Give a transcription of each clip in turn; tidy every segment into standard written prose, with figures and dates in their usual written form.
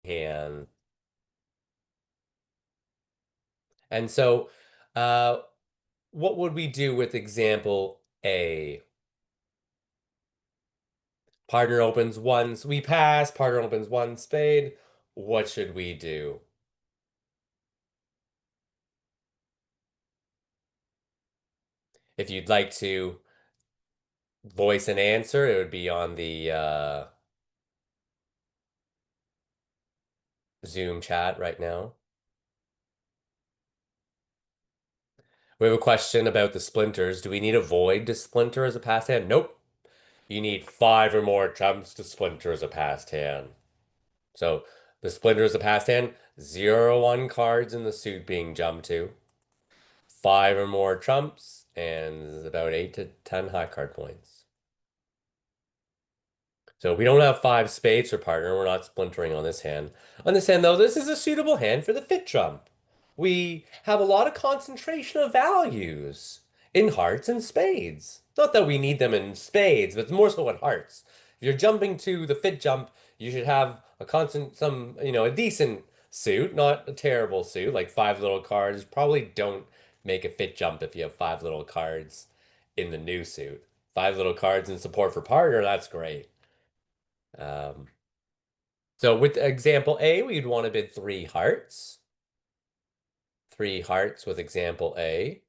hand. And so, uh, what would we do with example A? Partner opens one, we pass. Partner opens one spade. What should we do? If you'd like to voice an answer, it would be on the Zoom chat right now. We have a question about the splinters. Do we need a void to splinter as a past hand? Nope. You need five or more jumps to splinter as a past hand. So the splinter is a past hand, 0 1 cards in the suit being jumped to, five or more trumps, and about 8 to 10 high card points. So we don't have five spades for partner. We're not splintering on this hand. On this hand, though, this is a suitable hand for the fit trump. We have a lot of concentration of values in hearts and spades. Not that we need them in spades, but it's more so in hearts. If you're jumping to the fit jump, you should have a constant, a decent suit, not a terrible suit, like five little cards. Probably don't make a fit jump if you have five little cards in the new suit. Five little cards in support for partner, that's great. Um, so with example A, we'd want to bid three hearts. Three hearts with example A.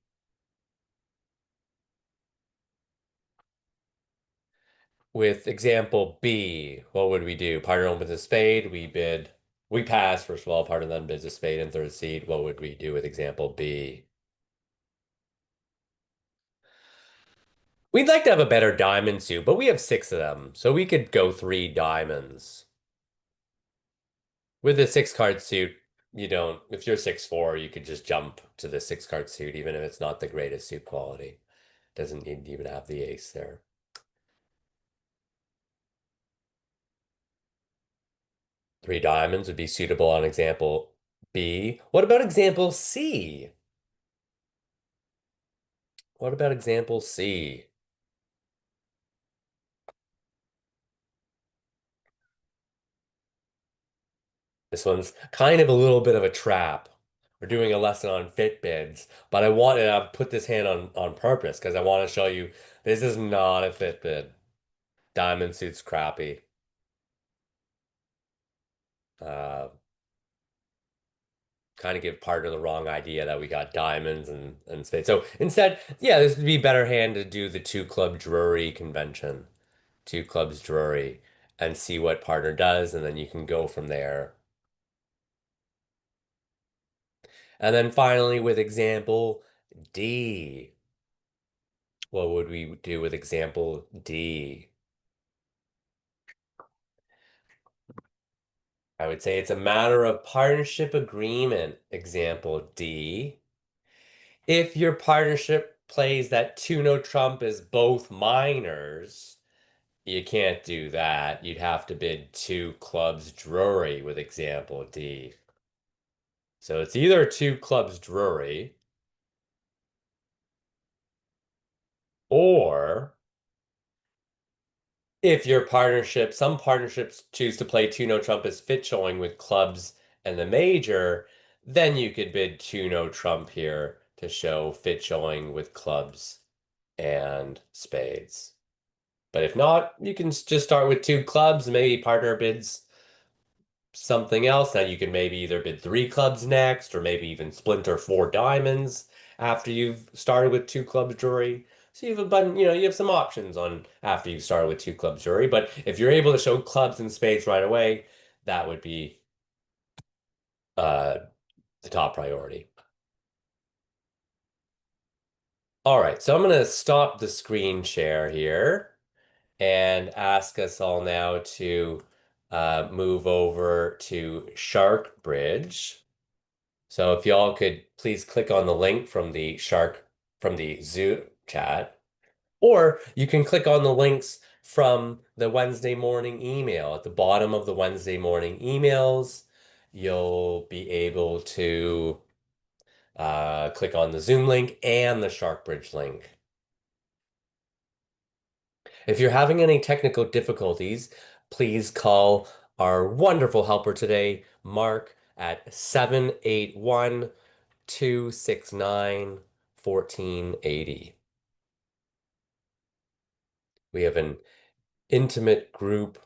With example B, what would we do? Partner opens a spade, we pass, first of all, partner then bids a spade and third seed. What would we do with example B? We'd like to have a better diamond suit, but we have six of them, so we could go three diamonds. With a six card suit, you don't, if you're 6'4", you could just jump to the six card suit, even if it's not the greatest suit quality. Doesn't need to even have the ace there. Three diamonds would be suitable on example B. What about example C? What about example C? This one's kind of a little bit of a trap. We're doing a lesson on fit bids, but I wanted to put this hand on purpose because I want to show you this is not a fit bid. Diamond suit's crappy. Uh, Kind of give partner the wrong idea that we got diamonds and spades. So instead, yeah, this would be a better hand to do the two club Drury convention. Two clubs Drury and see what partner does, and then you can go from there. And then finally, with example D, what would we do with example D? I would say it's a matter of partnership agreement, example D. If your partnership plays that 2 no trump is both minors, you can't do that. You'd have to bid two clubs Drury with example D. So it's either two clubs Drury or if your partnership, some partnerships choose to play 2 no trump as fit showing with clubs and the major, then you could bid 2 no trump here to show fit showing with clubs and spades. But if not, you can just start with two clubs. Maybe partner bids something else. Now you can maybe either bid three clubs next, or maybe even splinter four diamonds after you've started with two clubs Drury. So you have a button, you have some options on after you've started with two clubs Drury. But if you're able to show clubs and spades right away, that would be uh, the top priority. All right, so I'm going to stop the screen share here and ask us all now to move over to Shark Bridge. So if y'all could please click on the link from the Zoom chat, or you can click on the links from the Wednesday morning email. At the bottom of the Wednesday morning emails, you'll be able to click on the Zoom link and the SharkBridge link. If you're having any technical difficulties, please call our wonderful helper today, Mark, at 781-269-1480. We have an intimate group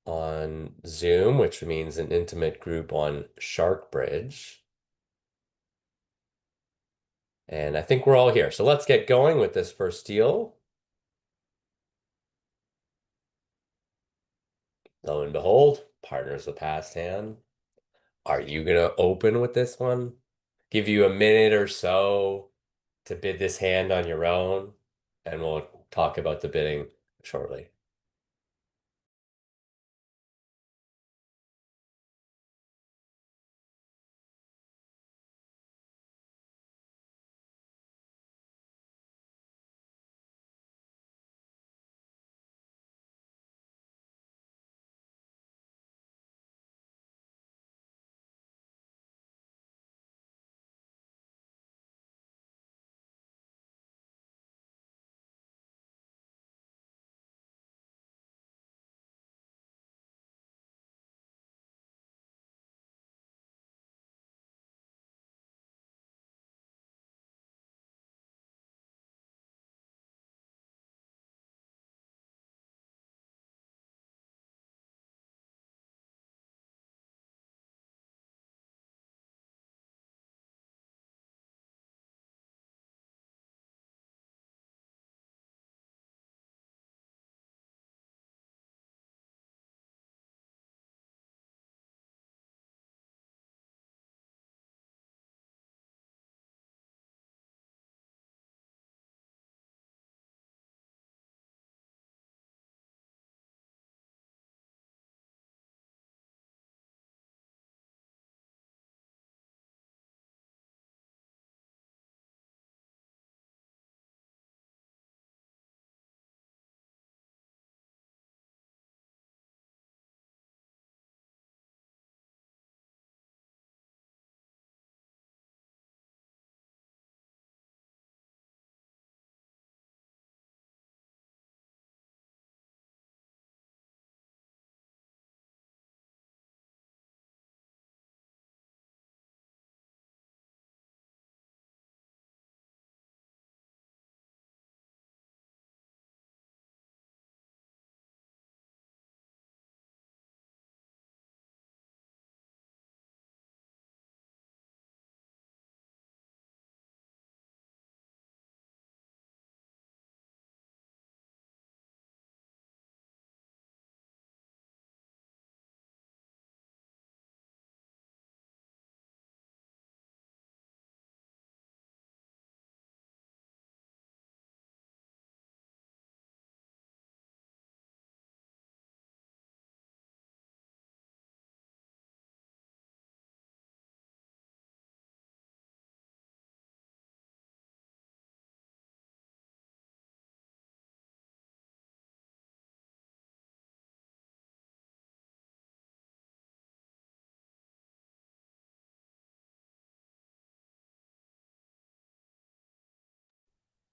on Zoom, which means an intimate group on SharkBridge. And I think we're all here. So let's get going with this first deal. Lo and behold, partners with past hand. Are you going to open with this one? Give you a minute or so to bid this hand on your own, and we'll talk about the bidding shortly.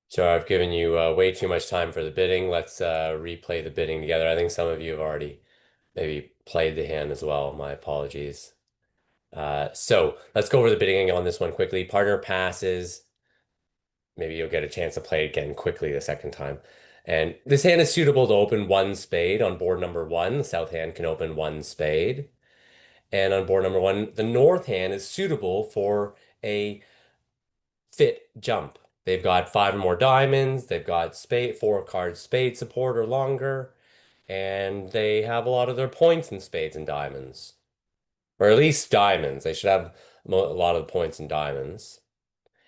So I've given you way too much time for the bidding. Let's replay the bidding together. I think some of you have already maybe played the hand as well. My apologies. So let's go over the bidding on this one quickly. Partner passes. Maybe you'll get a chance to play it again quickly the second time. And this hand is suitable to open one spade on board number one. The south hand can open one spade. And on board number one, the north hand is suitable for a fit jump. They've got five or more diamonds. They've got spade, four card spade support or longer. And they have a lot of their points in spades and diamonds. Or at least diamonds. They should have a lot of the points in diamonds.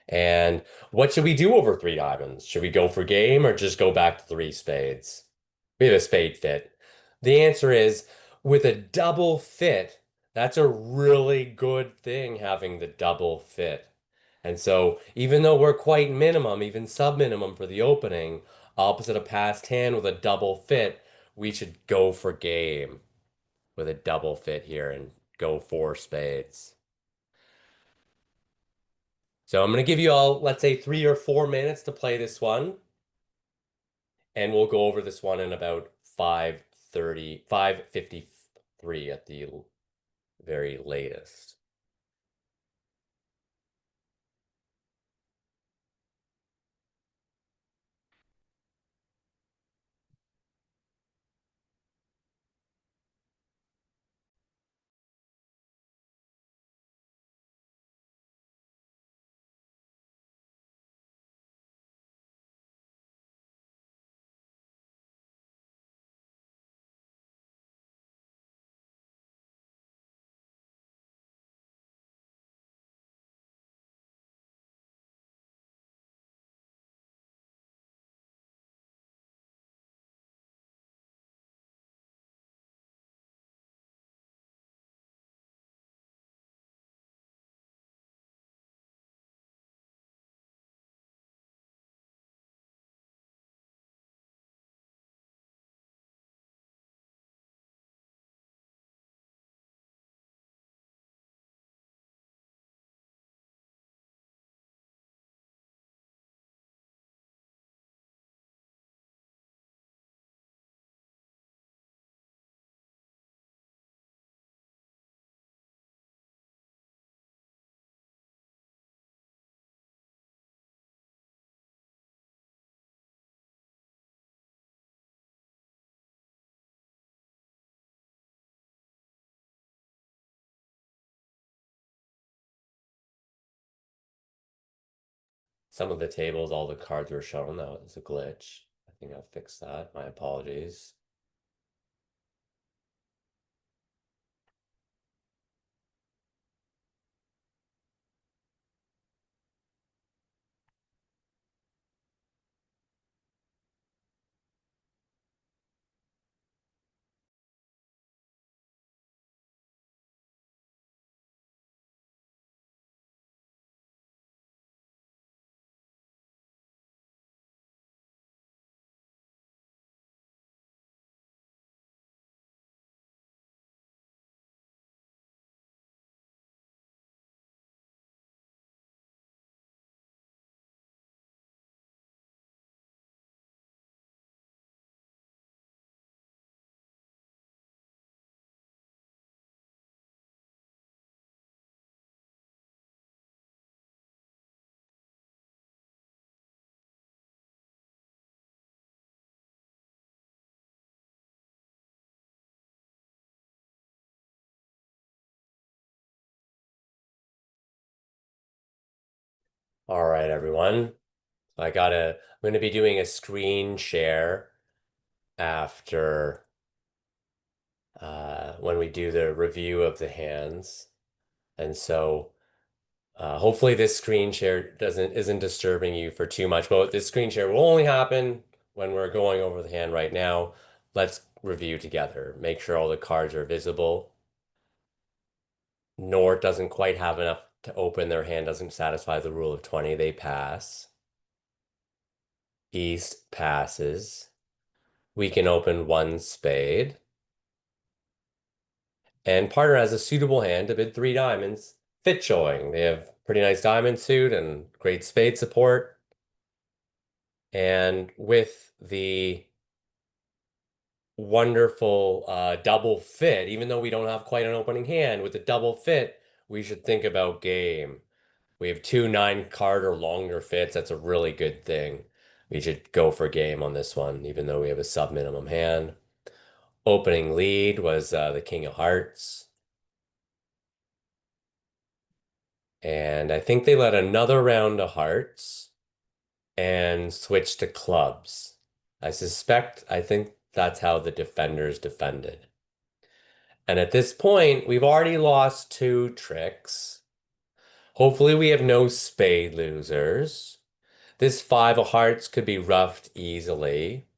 And what should we do over three diamonds? Should we go for game or just go back to three spades? We have a spade fit. The answer is with a double fit, that's a really good thing having the double fit. And so even though we're quite minimum, even sub-minimum for the opening, opposite a passed hand with a double fit, we should go for game with a double fit here and go four spades. So I'm going to give you all, let's say 3 or 4 minutes to play this one, and we'll go over this one in about 5:30, 5:50. three at the very latest. Some of the tables, all the cards were shown. That was a glitch. I think I'll fix that. My apologies. All right, everyone. I'm going to be doing a screen share after when we do the review of the hands. And so hopefully this screen share isn't disturbing you for too much. But this screen share will only happen when we're going over the hand right now. Let's review together. Make sure all the cards are visible. Nort doesn't quite have enough to open. Their hand doesn't satisfy the rule of 20. They pass. East passes. We can open one spade. And partner has a suitable hand to bid three diamonds. Fit showing. They have pretty nice diamond suit and great spade support. And with the wonderful double fit, even though we don't have quite an opening hand, with the double fit, we should think about game. We have two 9 card or longer fits. That's a really good thing. We should go for game on this one, even though we have a sub minimum hand. Opening lead was the King of Hearts. And I think they let another round of hearts and switch to clubs. I think that's how the defenders defended. And at this point, we've already lost 2 tricks. Hopefully, we have no spade losers. This 5 of hearts could be roughed easily.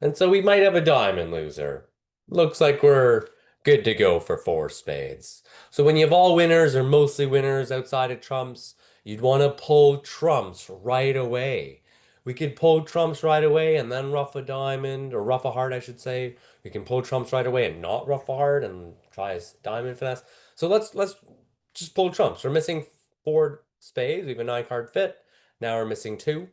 And so we might have a diamond loser. Looks like we're good to go for 4 spades. So when you have all winners or mostly winners outside of trumps, you'd want to pull trumps right away. We could pull trumps right away and then ruff a diamond, or ruff a heart, I should say. We can pull trumps right away and not ruff a heart and try a diamond finesse. So let's just pull trumps. We're missing 4 spades. We have a 9 card fit. Now we're missing 2.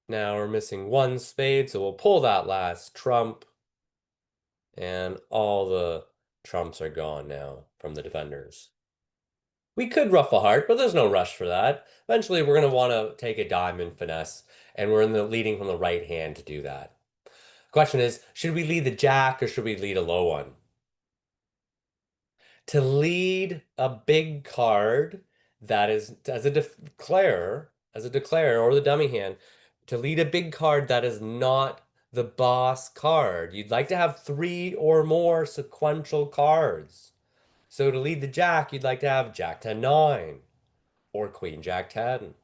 Now we're missing one spade, so we'll pull that last trump, and all the trumps are gone now from the defenders. We could ruff a heart, but there's no rush for that. Eventually, we're going to want to take a diamond finesse, and we're in the leading from the right hand to do that. Question is, should we lead the jack or should we lead a low one? To lead a big card that is as a declare or the dummy hand, to lead a big card that is not the boss card. You'd like to have three or more sequential cards. So to lead the jack, you'd like to have Jack 10 9 or Queen Jack 10.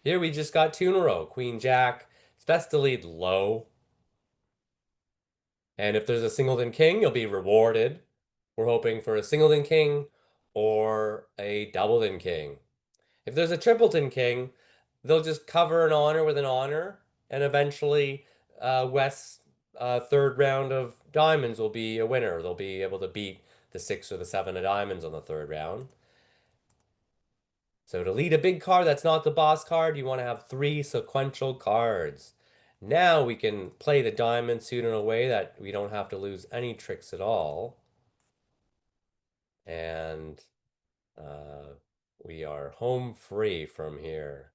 Here we just got two in a row, Queen Jack. It's best to lead low. And if there's a singleton king, you'll be rewarded. We're hoping for a singleton king or a doubleton king. If there's a tripleton king, they'll just cover an honor with an honor, and eventually West's third round of diamonds will be a winner. They'll be able to beat the six or the seven of diamonds on the third round. So to lead a big card that's not the boss card, you want to have three sequential cards. Now we can play the diamond suit in a way that we don't have to lose any tricks at all. And uh, we are home free from here.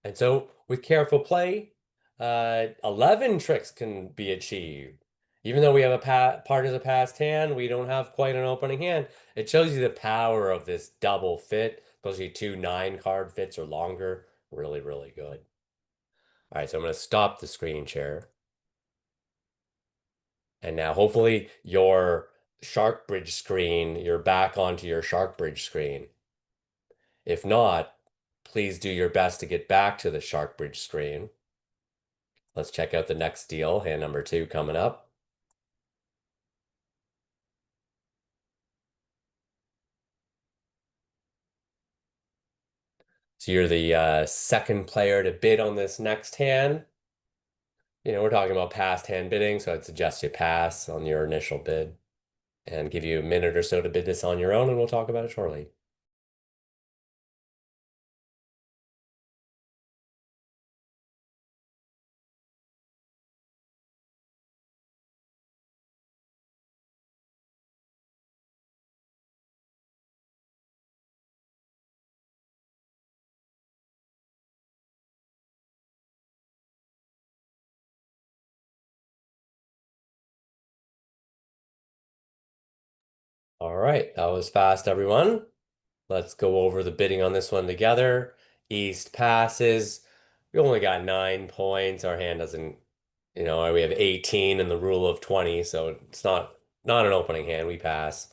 And so with careful play, 11 tricks can be achieved. Even though we have a part as a passed hand, we don't have quite an opening hand. It shows you the power of this double fit, especially two 9 card fits or longer. Really, really good. All right, so I'm going to stop the screen share. And now hopefully your SharkBridge screen, you're back onto your SharkBridge screen. If not, please do your best to get back to the SharkBridge screen. Let's check out the next deal, hand number 2 coming up. So you're the second player to bid on this next hand. We're talking about past hand bidding, so I'd suggest you pass on your initial bid and give you a minute or so to bid this on your own, and we'll talk about it shortly. All right, that was fast, everyone. Let's go over the bidding on this one together. East passes. We only got 9 points. Our hand doesn't, we have 18 in the rule of 20, so it's not an opening hand. We pass.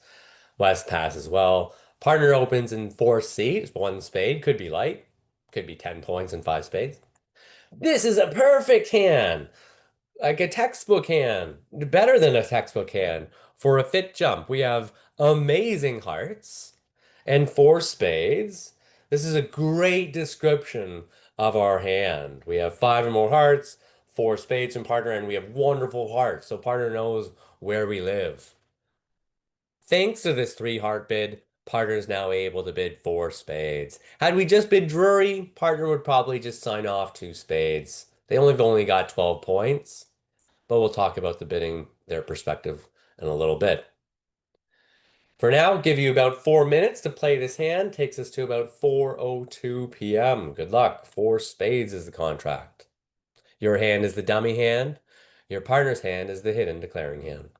West pass as well. Partner opens in 4 seats, 1 spade. Could be light. Could be 10 points and 5 spades. This is a perfect hand. Like a textbook hand. Better than a textbook hand. For a fit jump, we have amazing hearts and 4 spades. This is a great description of our hand. We have 5 or more hearts, 4 spades in partner, and we have wonderful hearts. So partner knows where we live. Thanks to this 3 heart bid, partner is now able to bid 4 spades. Had we just bid Drury, partner would probably just sign off 2 spades. They only got 12 points, but we'll talk about the bidding, their perspective in a little bit. For now, give you about 4 minutes to play this hand. Takes us to about 4:02 p.m. Good luck. 4 spades is the contract. Your hand is the dummy hand. Your partner's hand is the hidden declaring hand.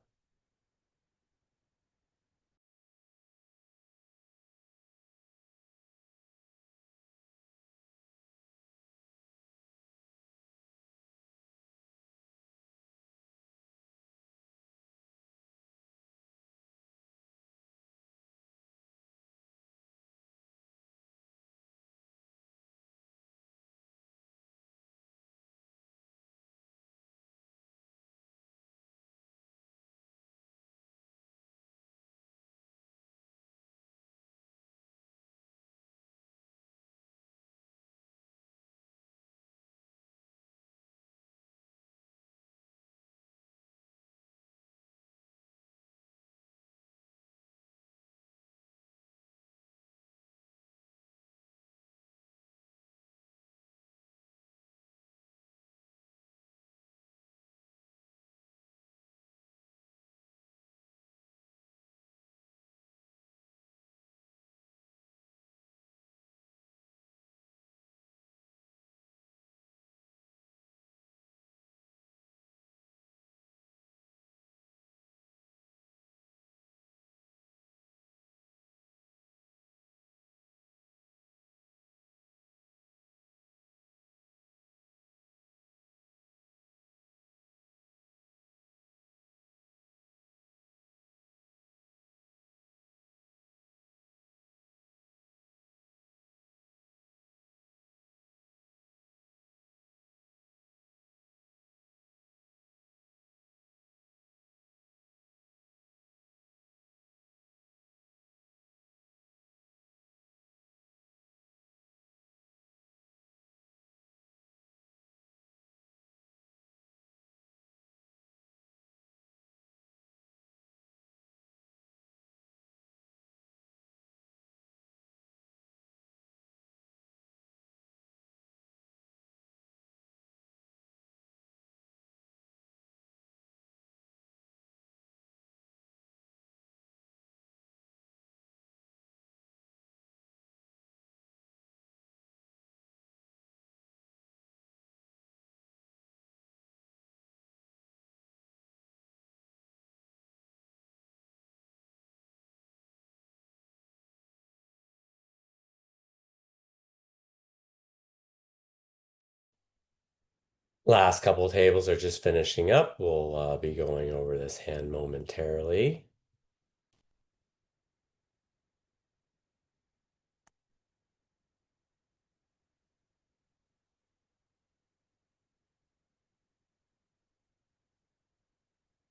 Last couple of tables are just finishing up. We'll be going over this hand momentarily.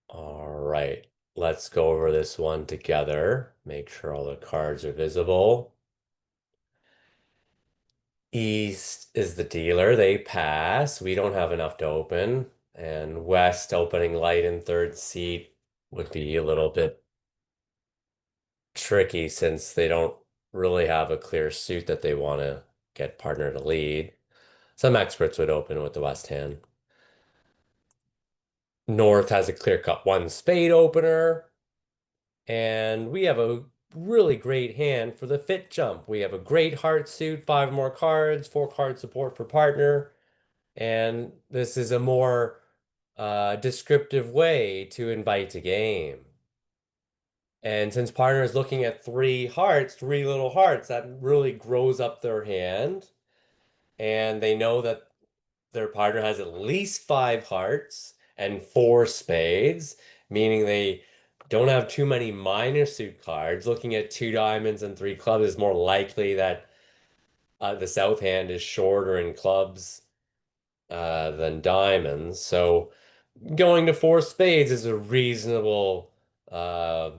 All right, let's go over this one together. Make sure all the cards are visible. East is the dealer. They pass. We don't have enough to open. And West opening light in third seat would be a little bit tricky since they don't really have a clear suit that they want to get partner to lead. Some experts would open with the West hand. North has a clear-cut one spade opener. And we have a really great hand for the fit jump. We have a great heart suit, five more cards, four card support for partner. And this is a more descriptive way to invite a game. And since partner is looking at three hearts, three little hearts, that really grows up their hand. And they know that their partner has at least five hearts and four spades, meaning they don't have too many minor suit cards. Looking at two diamonds and three clubs is more likely that the south hand is shorter in clubs than diamonds. So going to four spades is a reasonable uh,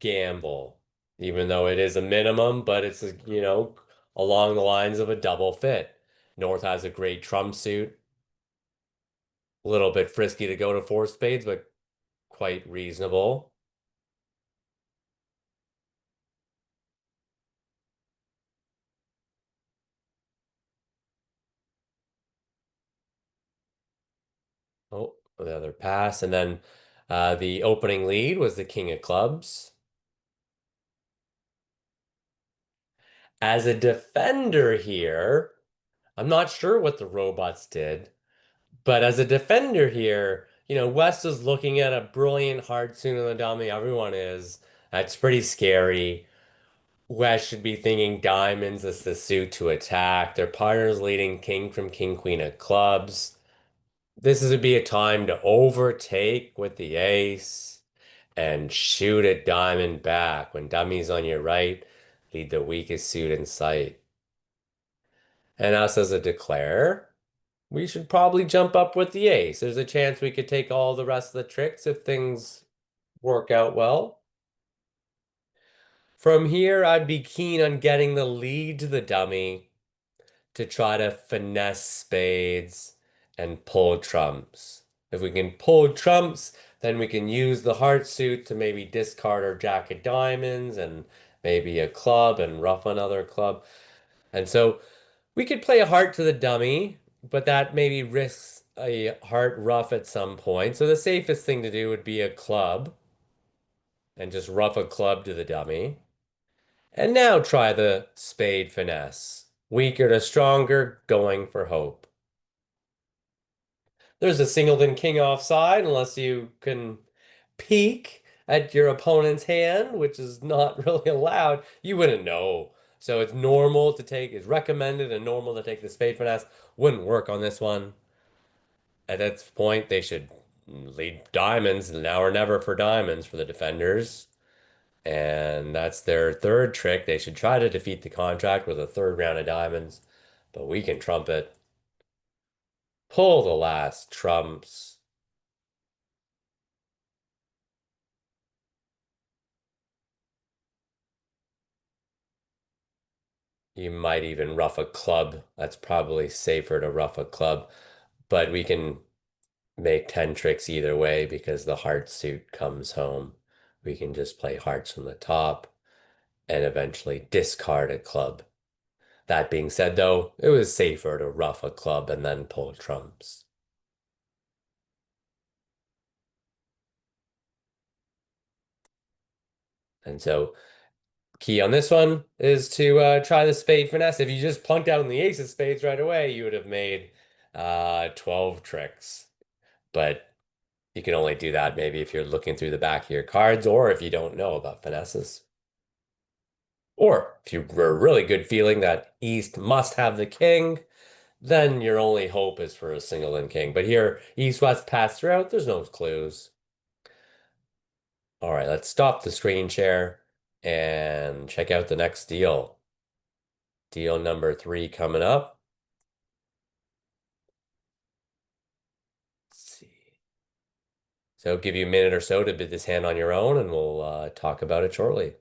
gamble, even though it is a minimum, but it's, along the lines of a double fit. North has a great trump suit. A little bit frisky to go to four spades, but quite reasonable. Oh, the other pass. And then the opening lead was the king of clubs. As a defender here, I'm not sure what the robots did, but as a defender here, West is looking at a brilliant hard suit on the dummy. Everyone is. That's pretty scary. West should be thinking diamonds as the suit to attack. Their partner's leading king from king, queen of clubs. This is would be a time to overtake with the ace and shoot a diamond back. When dummy's on your right, lead the weakest suit in sight. And us as a declare, we should probably jump up with the ace. There's a chance we could take all the rest of the tricks if things work out well. From here, I'd be keen on getting the lead to the dummy to try to finesse spades and pull trumps. If we can pull trumps, then we can use the heart suit to maybe discard our jack of diamonds and maybe a club and ruff another club. And so we could play a heart to the dummy, but that maybe risks a heart ruff at some point. So the safest thing to do would be a club and just ruff a club to the dummy. And now try the spade finesse. Weaker to stronger, going for hope. There's a singleton king offside unless you can peek at your opponent's hand, which is not really allowed. You wouldn't know. So it's normal to take, it's recommended and normal to take the spade finesse. Wouldn't work on this one. At this point, they should lead diamonds now or never for diamonds for the defenders. And that's their third trick. They should try to defeat the contract with a third round of diamonds, but we can trump it. Pull the last trumps. You might even rough a club. That's probably safer to rough a club, but we can make 10 tricks either way because the heart suit comes home. We can just play hearts from the top and eventually discard a club. That being said, though, it was safer to rough a club and then pull trumps. And so key on this one is to try the spade finesse. If you just plunked out on the ace of spades right away, you would have made 12 tricks. But you can only do that maybe if you're looking through the back of your cards or if you don't know about finesses. Or if you were really good feeling that East must have the king, then your only hope is for a single in king. But here, east, west, pass throughout, there's no clues. All right, let's stop the screen share and check out the next deal. Deal number three coming up. Let's see. So give you a minute or so to bid this hand on your own, and we'll talk about it shortly.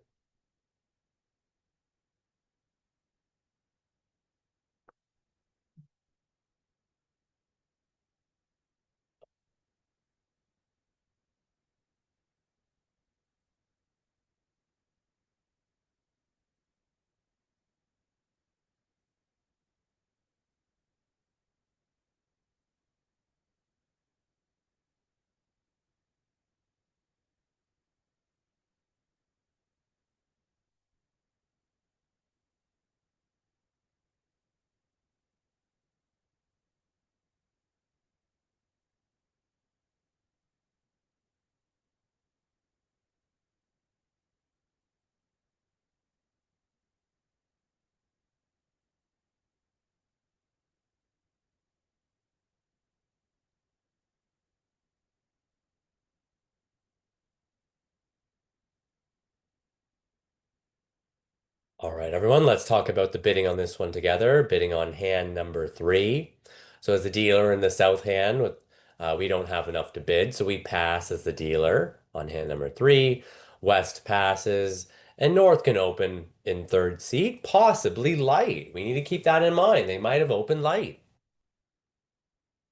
All right, everyone, let's talk about the bidding on this one together. Bidding on hand number three. So as the dealer in the south hand, we don't have enough to bid, so we pass as the dealer on hand number three. West passes, and North can open in third seat, possibly light. We need to keep that in mind. They might have opened light.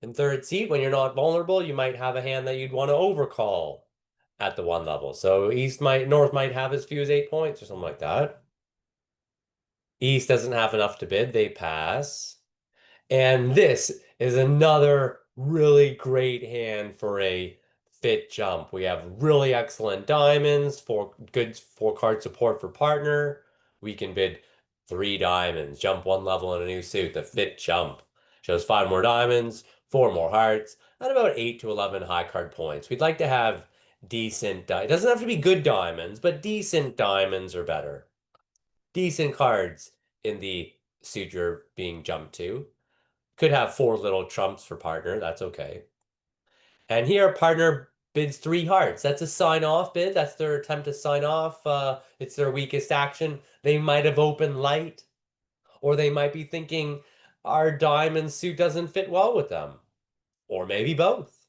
In third seat, when you're not vulnerable, you might have a hand that you'd want to overcall at the one level. So North might have as few as 8 points or something like that. East doesn't have enough to bid. They pass. And this is another really great hand for a fit jump. We have really excellent diamonds for good four-card support for partner. We can bid 3 diamonds, jump one level in a new suit. The fit jump shows 5 more diamonds, 4 more hearts, and about 8 to 11 high card points. We'd like to have decent, it doesn't have to be good diamonds, but decent diamonds are better. Decent cards in the suit you're being jumped to. Could have 4 little trumps for partner. That's okay. And here, partner bids 3 hearts. That's a sign off bid. That's their attempt to sign off. It's their weakest action. They might have opened light, or they might be thinking our diamond suit doesn't fit well with them, or maybe both.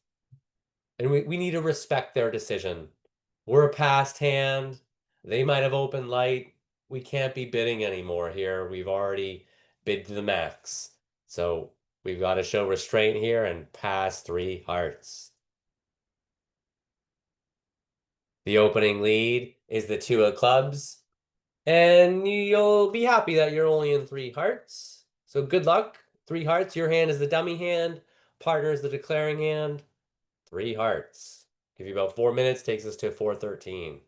And we need to respect their decision. We're a past hand. They might have opened light. We can't be bidding anymore here. We've already bid to the max. So we've got to show restraint here and pass 3 hearts. The opening lead is the 2 of clubs, and you'll be happy that you're only in 3 hearts. So good luck. 3 hearts. Your hand is the dummy hand. Partner is the declaring hand. 3 hearts. Give you about 4 minutes, takes us to 4:13.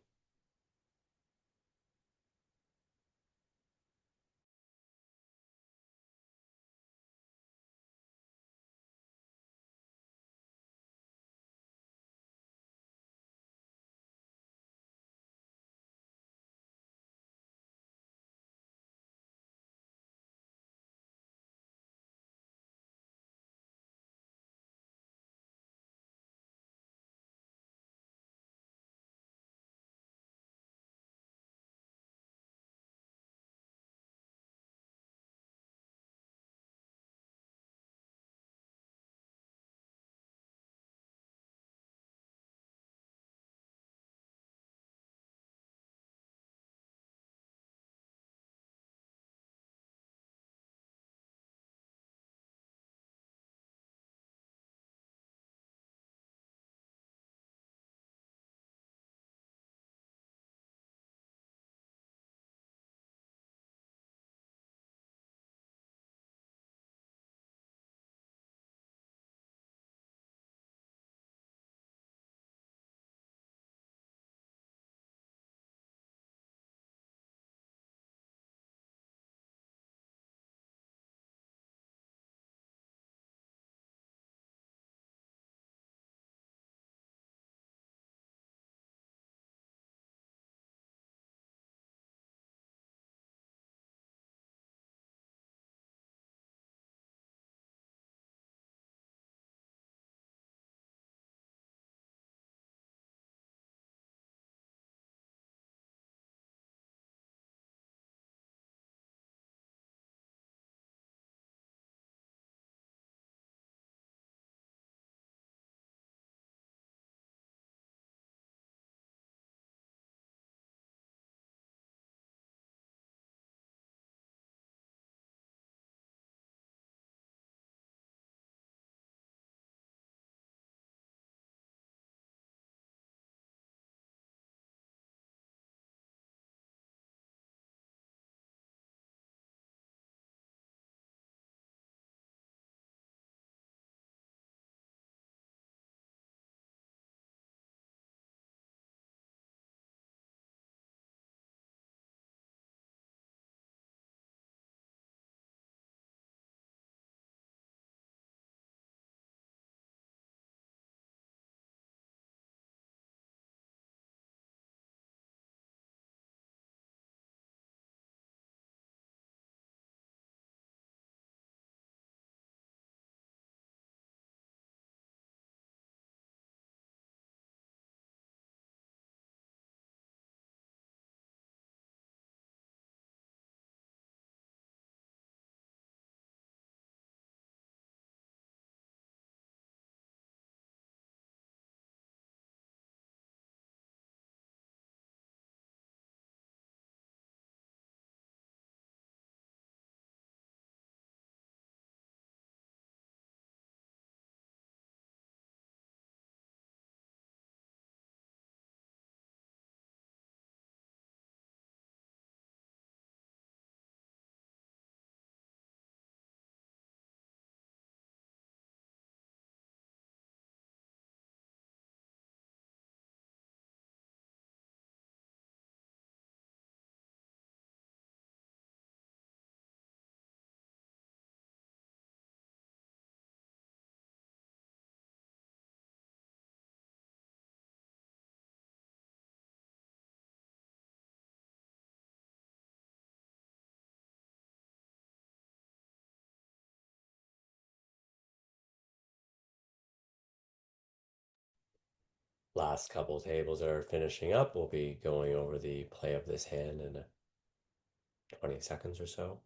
Last couple tables are finishing up. We'll be going over the play of this hand in 20 seconds or so.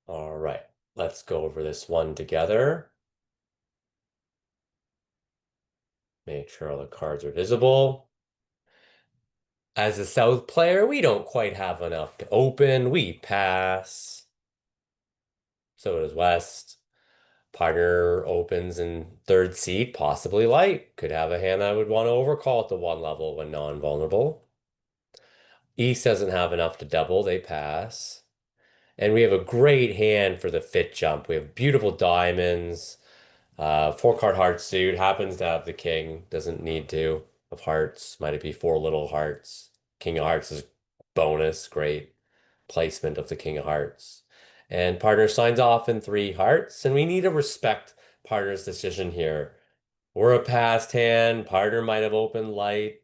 All right, let's go over this one together. Make sure all the cards are visible. As a South player, we don't quite have enough to open. We pass. So does West. Partner opens in third seat, possibly light. Could have a hand I would want to overcall at the one level when non-vulnerable. East doesn't have enough to double. They pass. And we have a great hand for the fit jump. We have beautiful diamonds. Four card heart suit happens to have the king. Doesn't need to of hearts. Might it be four little hearts? King of hearts is bonus. Great placement of the king of hearts. And partner signs off in three hearts. And we need to respect partner's decision here. We're a passed hand. Partner might have opened light.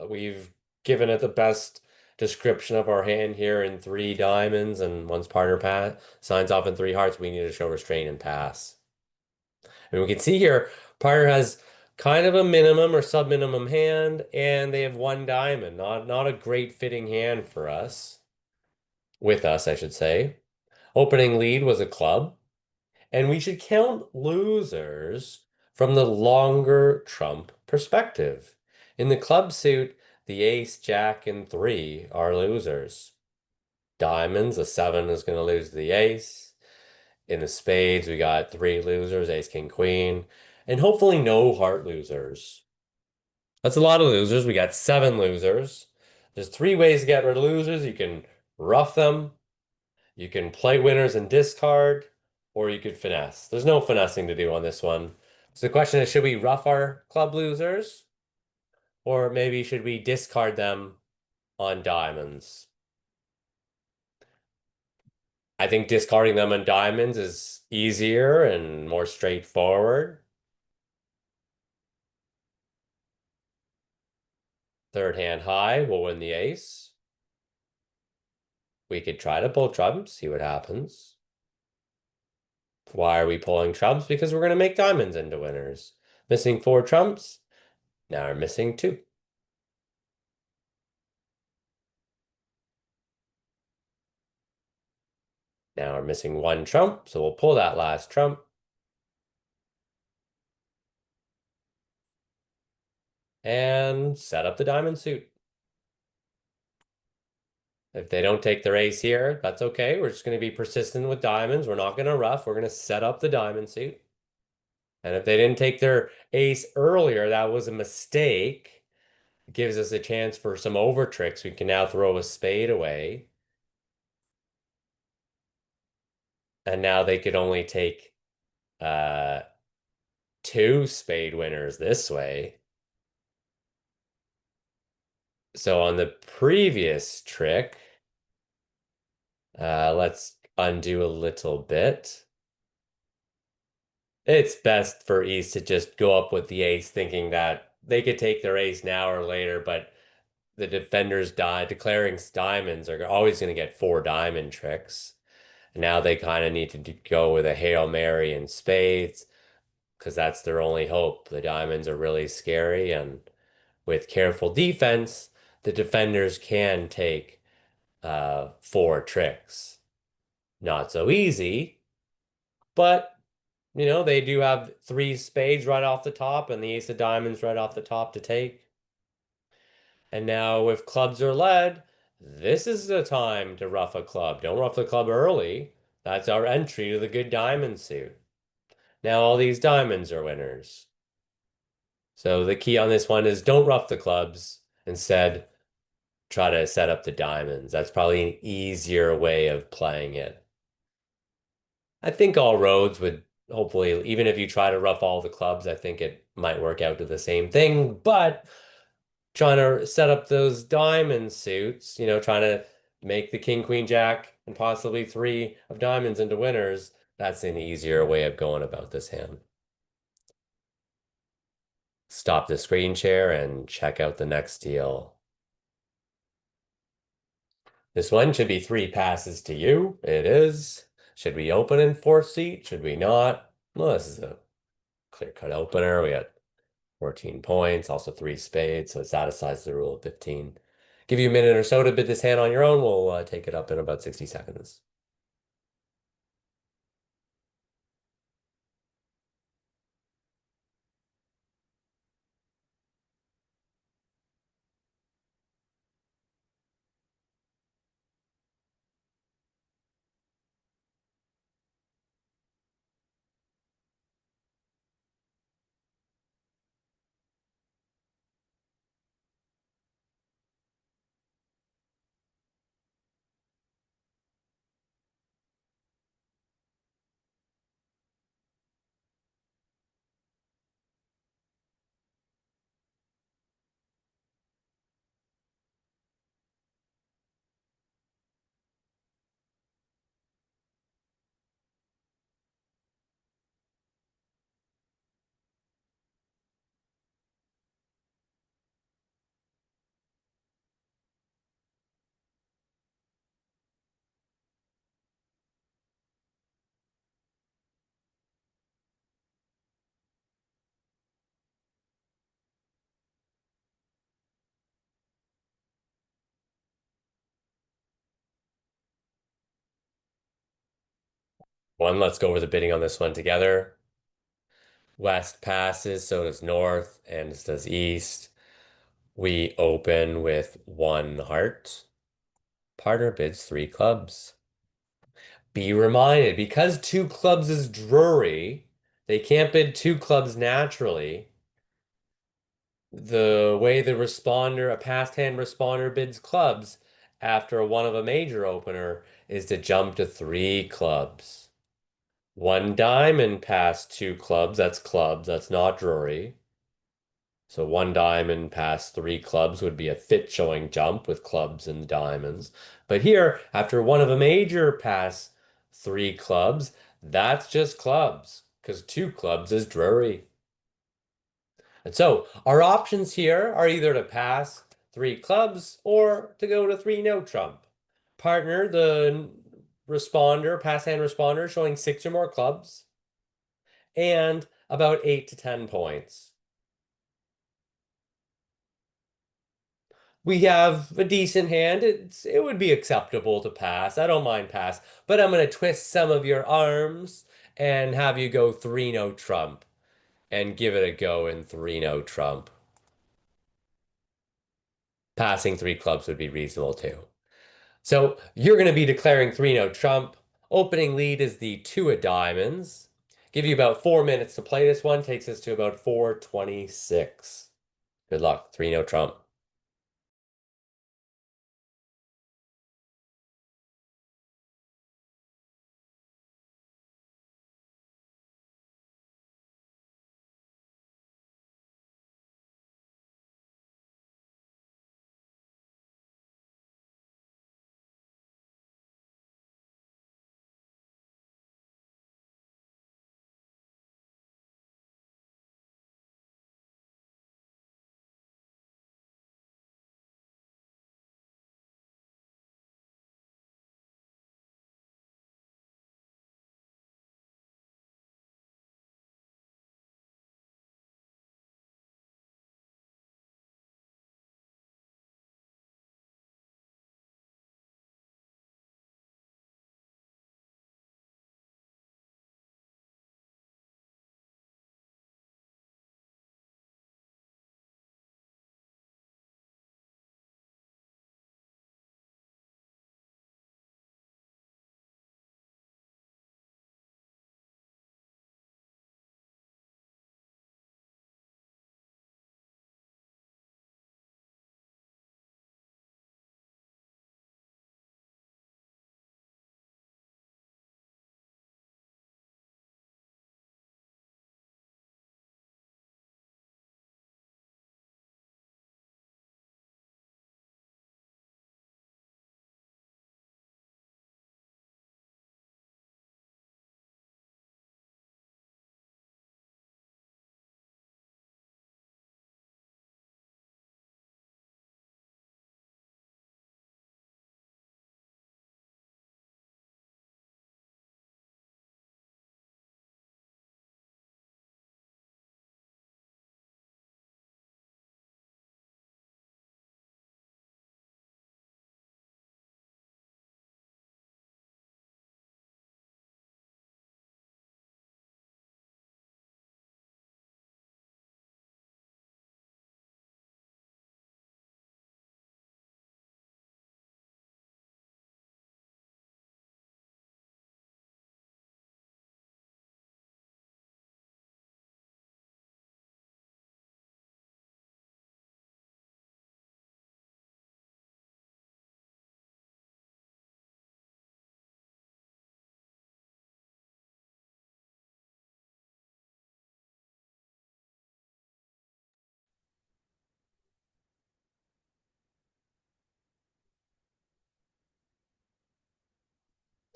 We've given it the best description of our hand here in three diamonds. And once partner signs off in three hearts, we need to show restraint and pass. And we can see here, partner has kind of a minimum or sub-minimum hand, and they have one diamond. Not a great fitting hand for us. With us, I should say. Opening lead was a club, and we should count losers from the longer trump perspective. In the club suit, the ace, jack, and three are losers. Diamonds, a seven is going to lose to the ace. In the spades, we got three losers, ace, king, queen, and hopefully no heart losers. That's a lot of losers. We got seven losers. There's three ways to get rid of losers. You can rough them, you can play winners and discard, or you could finesse. There's no finessing to do on this one. So the question is, should we rough our club losers? Or maybe should we discard them on diamonds? I think discarding them on diamonds is easier and more straightforward. Third hand high will win the ace. We could try to pull trumps, see what happens. Why are we pulling trumps? Because we're going to make diamonds into winners. Missing four trumps. Now we're missing two. Now we're missing one trump, so we'll pull that last trump. And set up the diamond suit. If they don't take their ace here, that's okay. We're just going to be persistent with diamonds. We're not going to rough. We're going to set up the diamond suit. And if they didn't take their ace earlier, that was a mistake. It gives us a chance for some over tricks. We can now throw a spade away. And now they could only take uh, two spade winners this way. So on the previous trick, let's undo a little bit. It's best for East to just go up with the ace, thinking that they could take their ace now or later, but the defenders declaring diamonds are always going to get four diamond tricks. And now they kind of need to go with a Hail Mary and spades because that's their only hope. The diamonds are really scary, and with careful defense, the defenders can take four tricks. Not so easy, but they do have three spades right off the top and the ace of diamonds right off the top to take. And now if clubs are led, this is the time to rough a club. Don't rough the club early. That's our entry to the good diamond suit. Now all these diamonds are winners. So the key on this one is don't rough the clubs. Instead, try to set up the diamonds. That's probably an easier way of playing it. I think all roads would hopefully, even if you try to rough all the clubs, I think it might work out to the same thing. But trying to set up those diamond suits, trying to make the king, queen, jack, and possibly three of diamonds into winners, That's an easier way of going about this hand. Stop the screen share and check out the next deal. This one should be three passes to you. It is. Should we open in fourth seat? Should we not? Well, this is a clear-cut opener. We got 14 points, also three spades, so it satisfies the rule of 15. Give you a minute or so to bid this hand on your own. We'll take it up in about 60 seconds. Let's go over the bidding on this one together. West passes, so does north, and so does east. We open with one heart. Partner bids three clubs. Be reminded, because two clubs is Drury, they can't bid two clubs naturally. The way a past hand responder bids clubs after one of a major opener is to jump to three clubs. One diamond past two clubs, that's not Drury. So one diamond past three clubs would be a fit showing jump with clubs and diamonds. But here, after one of a major past three clubs, that's just clubs, because two clubs is Drury. And so our options here are either to pass three clubs or to go to three no trump. Partner, the responder, pass hand responder, showing six or more clubs, and about 8 to 10 points. We have a decent hand. It would be acceptable to pass. I don't mind pass, but I'm gonna twist some of your arms and have you go three no trump and give it a go in three no trump. Passing three clubs would be reasonable too. So you're going to be declaring three no trump. Opening lead is the two of diamonds. Give you about 4 minutes to play this one. Takes us to about 4:26. Good luck. Three no trump.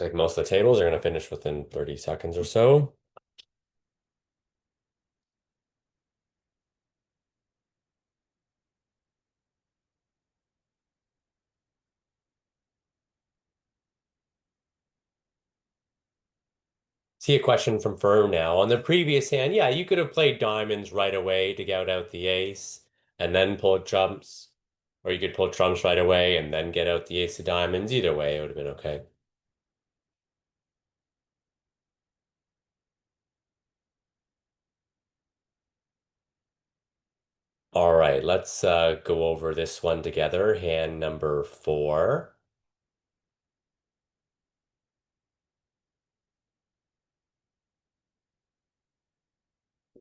Like most of the tables are going to finish within 30 seconds or so. See a question from Firm now. On the previous hand, yeah, you could have played diamonds right away to get out the ace and then pull trumps. Or you could pull trumps right away and then get out the ace of diamonds. Either way, it would have been okay. All right, let's go over this one together. Hand number four.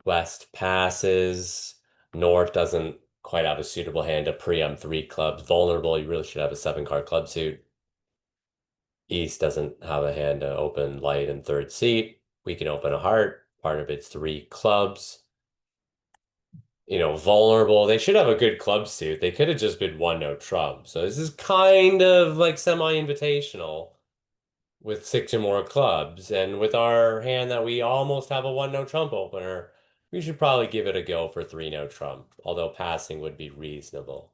West passes. North doesn't quite have a suitable hand to preempt three clubs. Vulnerable, you really should have a seven card club suit. East doesn't have a hand to open light and third seat. We can open a heart. Part of it's three clubs. Vulnerable. They should have a good club suit. They could have just been one no trump. So this is kind of like semi-invitational with six or more clubs. And with our hand that we almost have a one no trump opener, we should probably give it a go for three no trump, although passing would be reasonable.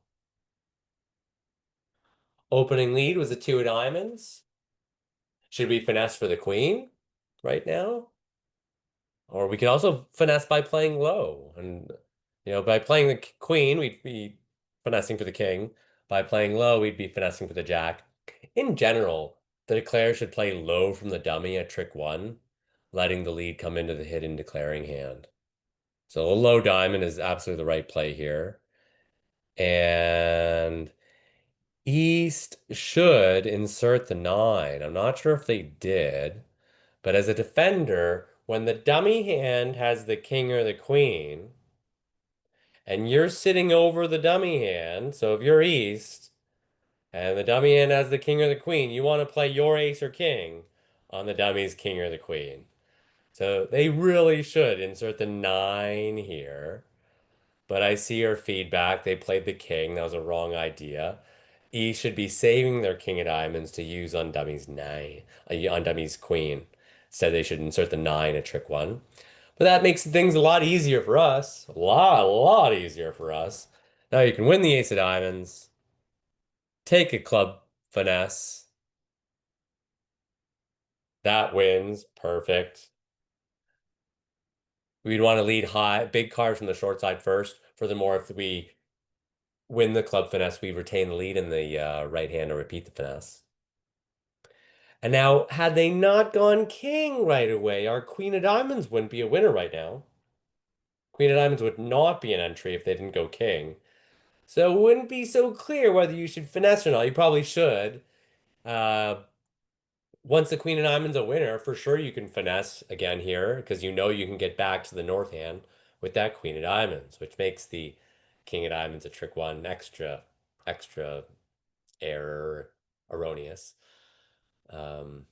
Opening lead was a two of diamonds. Should we finesse for the queen right now? Or we could also finesse by playing low. And, by playing the queen, we'd be finessing for the king. By playing low, we'd be finessing for the jack. In general, the declare should play low from the dummy at trick one, letting the lead come into the hidden declaring hand. So a low diamond is absolutely the right play here. And East should insert the nine. I'm not sure if they did. But as a defender, when the dummy hand has the king or the queen, and you're sitting over the dummy hand, so if you're east, and the dummy hand has the king or the queen, you want to play your ace or king on the dummy's king or the queen. So they really should insert the nine here. But I see your feedback. They played the king. That was a wrong idea. E should be saving their king of diamonds to use on dummy's nine, on dummy's queen. Instead, they should insert the nine at trick one. But that makes things a lot easier for us. A lot easier for us. Now you can win the ace of diamonds, take a club finesse. That wins. Perfect. We'd want to lead high, big card from the short side first. Furthermore, if we win the club finesse, we retain the lead in the right hand or repeat the finesse. And now, had they not gone king right away, our queen of diamonds wouldn't be a winner right now. Queen of diamonds would not be an entry if they didn't go king. So it wouldn't be so clear whether you should finesse or not. You probably should. Uh, Once the queen of diamonds a winner, for sure you can finesse again here because you know you can get back to the north hand with that queen of diamonds, which makes the king of diamonds a trick one extra error erroneous. Um,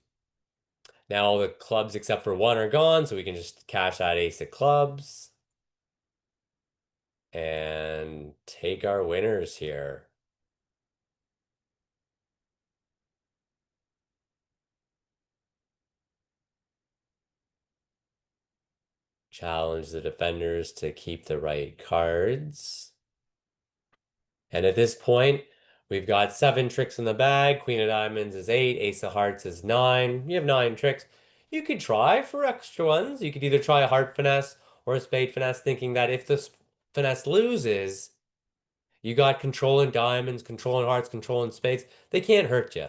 Now all the clubs except for one are gone, so we can just cash that ace of clubs and take our winners here. Challenge the defenders to keep the right cards. And at this point, we've got seven tricks in the bag. Queen of diamonds is eight, ace of hearts is nine. You have nine tricks. You could try for extra ones. You could either try a heart finesse or a spade finesse, thinking that if the finesse loses, you got control in diamonds, control in hearts, control in spades. They can't hurt you.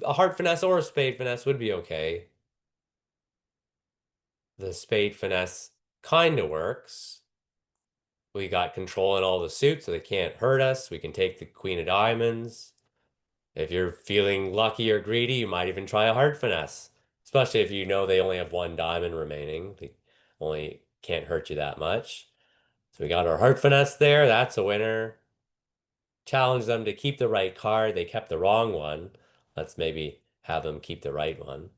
A heart finesse or a spade finesse would be okay. The spade finesse kind of works. We got control in all the suits, so they can't hurt us. We can take the queen of diamonds. If you're feeling lucky or greedy, you might even try a heart finesse, especially if you know they only have one diamond remaining. They only can't hurt you that much. So we got our heart finesse there. That's a winner. Challenge them to keep the right card. They kept the wrong one. Let's maybe have them keep the right one.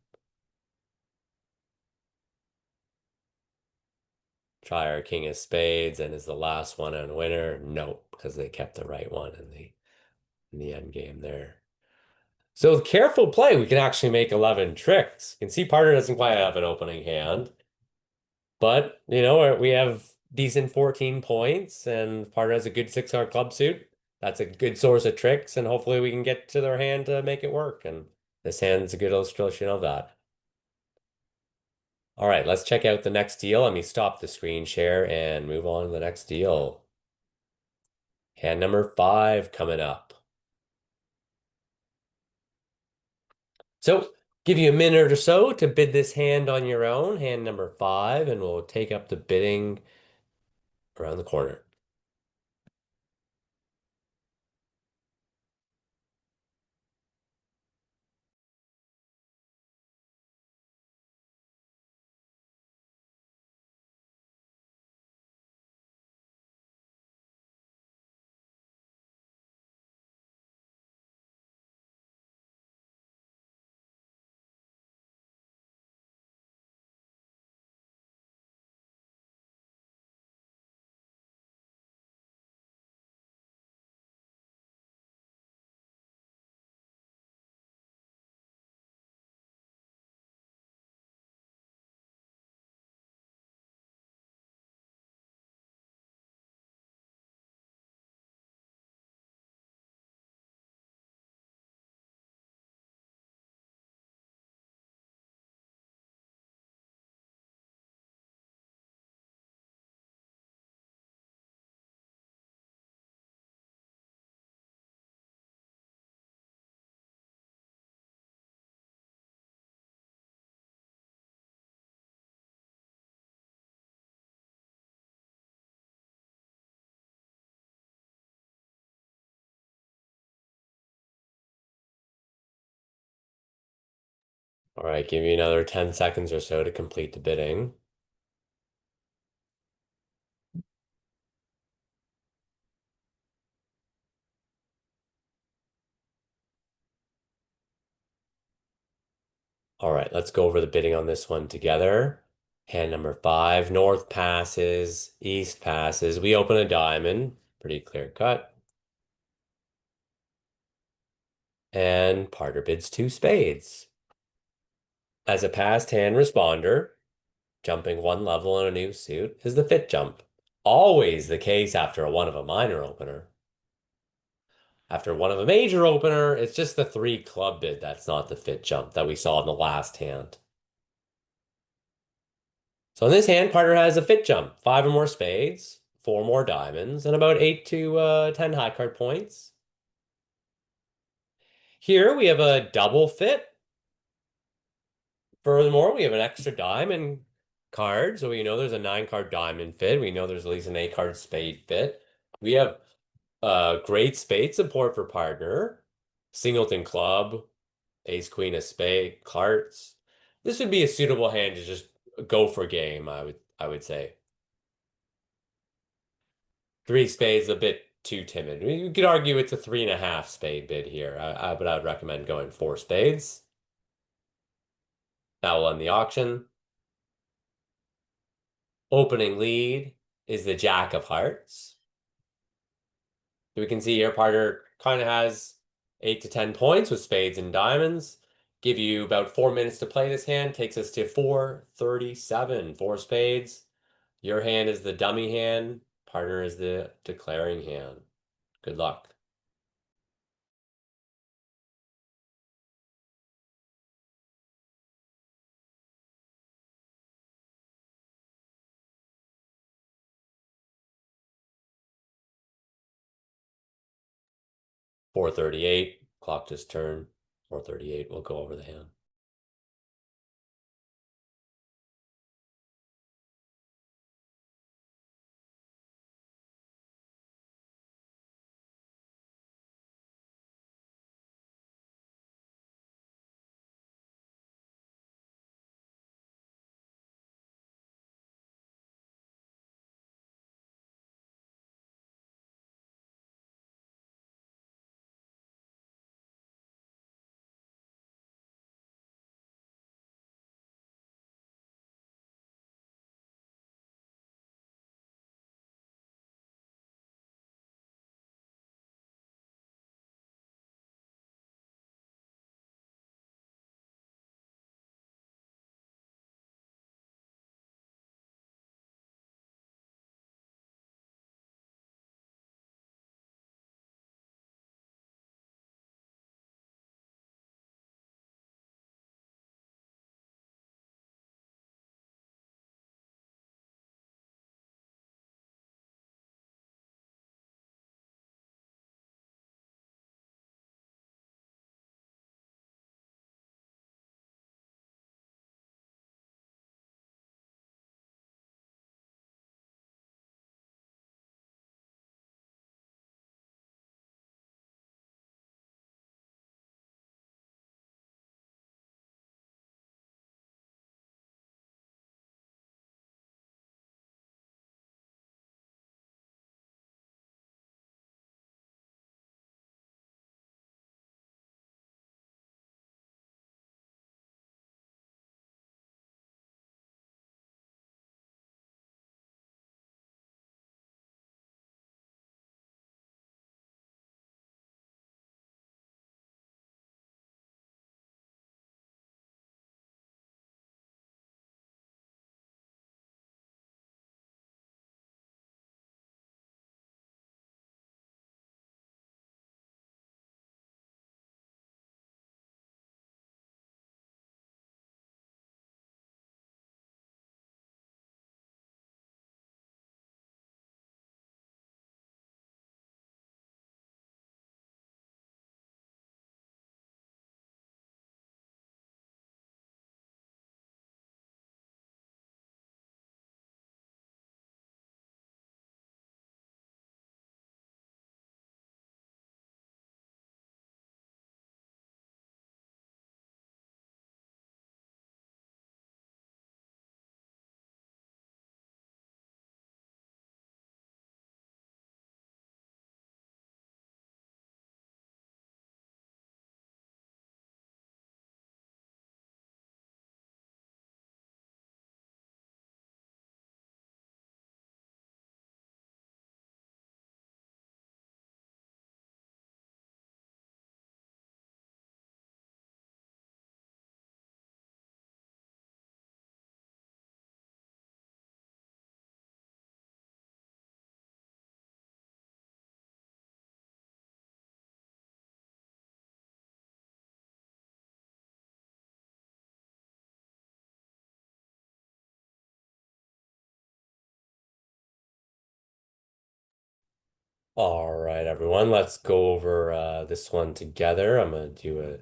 Try our king of spades and is the last one on winner. Nope, because they kept the right one in the end game there. So with careful play, we can actually make 11 tricks. You can see partner doesn't quite have an opening hand, but we have decent 14 points, and partner has a good 6 card club suit. That's a good source of tricks, and hopefully we can get to their hand to make it work. And this hand's a good illustration of that. All right, let's check out the next deal. Let me stop the screen share and move on to the next deal. Hand number 5 coming up. So, give you a minute or so to bid this hand on your own, hand number 5, and we'll take up the bidding around the corner. All right, give you another 10 seconds or so to complete the bidding. All right, let's go over the bidding on this one together. Hand number 5, north passes, east passes. We open a diamond, pretty clear cut. And partner bids 2 spades. As a past hand responder, jumping 1 level in a new suit is the fit jump. Always the case after a 1 of a minor opener. After 1 of a major opener, it's just the 3 club bid that's not the fit jump that we saw in the last hand. So in this hand, partner has a fit jump, 5 or more spades, 4 more diamonds, and about 8 to 10 high card points. Here we have a double fit. Furthermore, we have an extra diamond card, so we know there's a 9 card diamond fit. We know there's at least an 8 card spade fit. We have great spade support for partner, singleton club, ace queen of spade, cards. This would be a suitable hand to just go for game, I would say. 3 spades a bit too timid. You could argue it's a 3.5 spade bid here. But I would recommend going 4 spades. That will end the auction. Opening lead is the Jack of Hearts. We can see here partner kind of has 8 to 10 points with spades and diamonds. Give you about 4 minutes to play this hand. Takes us to 437. 4 spades. Your hand is the dummy hand. Partner is the declaring hand. Good luck. .438. Clock just turned. 438. We'll go over the hand. All right, everyone, let's go over this one together. I'm going to do a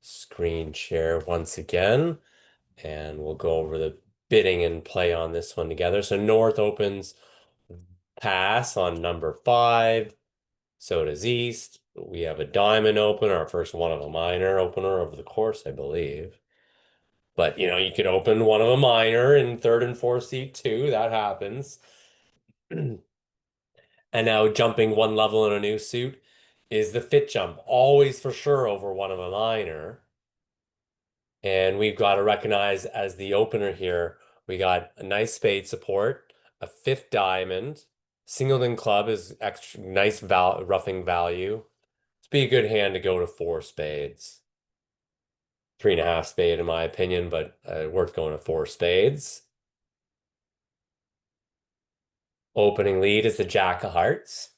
screen share once again, and we'll go over the bidding and play on this one together. So North opens pass on number 5. So does East. We have a diamond open, our first one of a minor opener over the course, I believe. But, you could open one of a minor in third and fourth seat too. That happens. And now jumping one level in a new suit is the fit jump, always for sure over one of a minor. And we've got to recognize as the opener here, we got a nice spade support, a fifth diamond, singleton club is extra nice roughing value. It's be a good hand to go to 4 spades. 3.5 spade in my opinion, but worth going to 4 spades. Opening lead is the Jack of Hearts.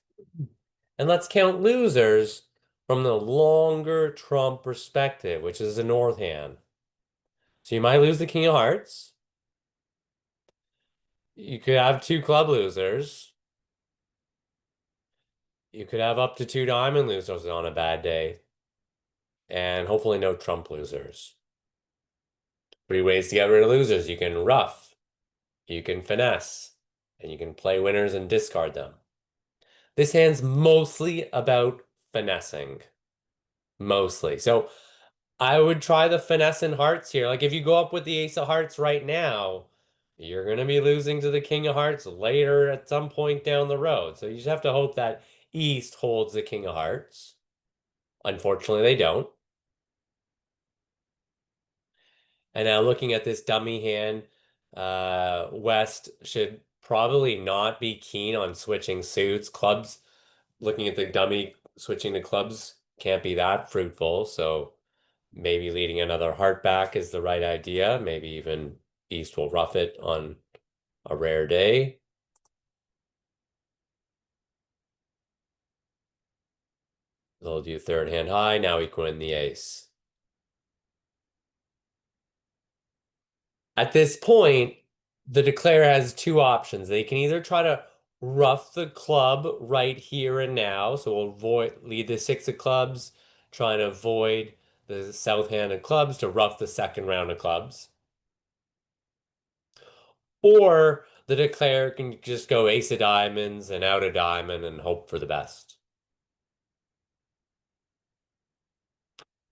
And let's count losers from the longer trump perspective, which is the North hand. So you might lose the King of Hearts. You could have 2 club losers. You could have up to 2 diamond losers on a bad day. And hopefully no trump losers. 3 ways to get rid of losers. You can ruff, you can finesse, and you can play winners and discard them. This hand's mostly about finessing. Mostly. So I would try the finesse in hearts here. Like if you go up with the ace of hearts right now, you're going to be losing to the king of hearts later at some point down the road. So you just have to hope that East holds the king of hearts. Unfortunately, they don't. And now looking at this dummy hand, West should probably not be keen on switching suits. Clubs, looking at the dummy switching to clubs can't be that fruitful. So maybe leading another heart back is the right idea. Maybe even East will rough it on a rare day. They'll do third hand high. Now we can win the ace. At this point, the declare has 2 options. They can either try to rough the club right here and now, so we'll lead the 6 of clubs, trying to avoid the south hand of clubs to rough the second round of clubs. Or the declare can just go ace of diamonds and out of diamond and hope for the best.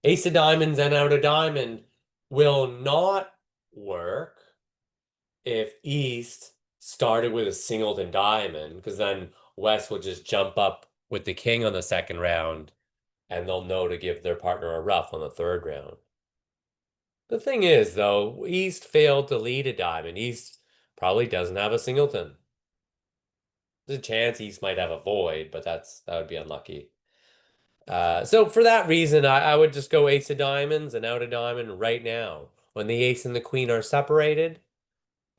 Ace of diamonds and out of diamond will not work if East started with a singleton diamond, because then West will just jump up with the king on the second round and they'll know to give their partner a ruff on the third round. The thing is, though, East failed to lead a diamond. East probably doesn't have a singleton. There's a chance East might have a void, but that would be unlucky. So for that reason, I would just go ace of diamonds and out of diamond right now. When the ace and the queen are separated,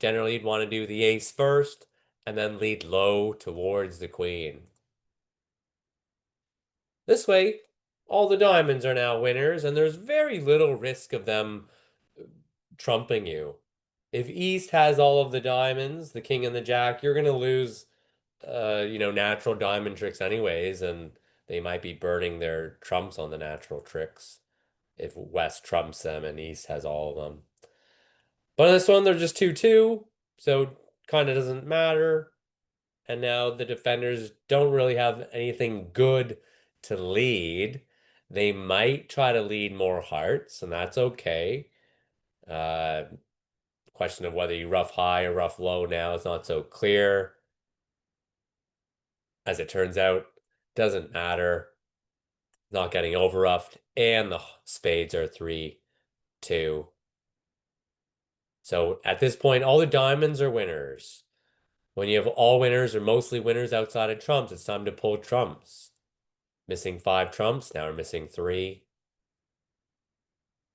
generally you'd want to do the ace first and then lead low towards the queen. This way, all the diamonds are now winners, and there's very little risk of them trumping you. If East has all of the diamonds, the king and the jack, you're going to lose, natural diamond tricks anyways, and they might be burning their trumps on the natural tricks if West trumps them and East has all of them. But on this one, they're just 2-2, so kind of doesn't matter. And now the defenders don't really have anything good to lead. They might try to lead more hearts, and that's okay. Uh, question of whether you rough high or rough low now is not so clear. As it turns out, doesn't matter. Not getting over roughed, and the spades are 3-2. So at this point, all the diamonds are winners. When you have all winners or mostly winners outside of trumps, it's time to pull trumps. Missing 5 trumps, now we're missing 3.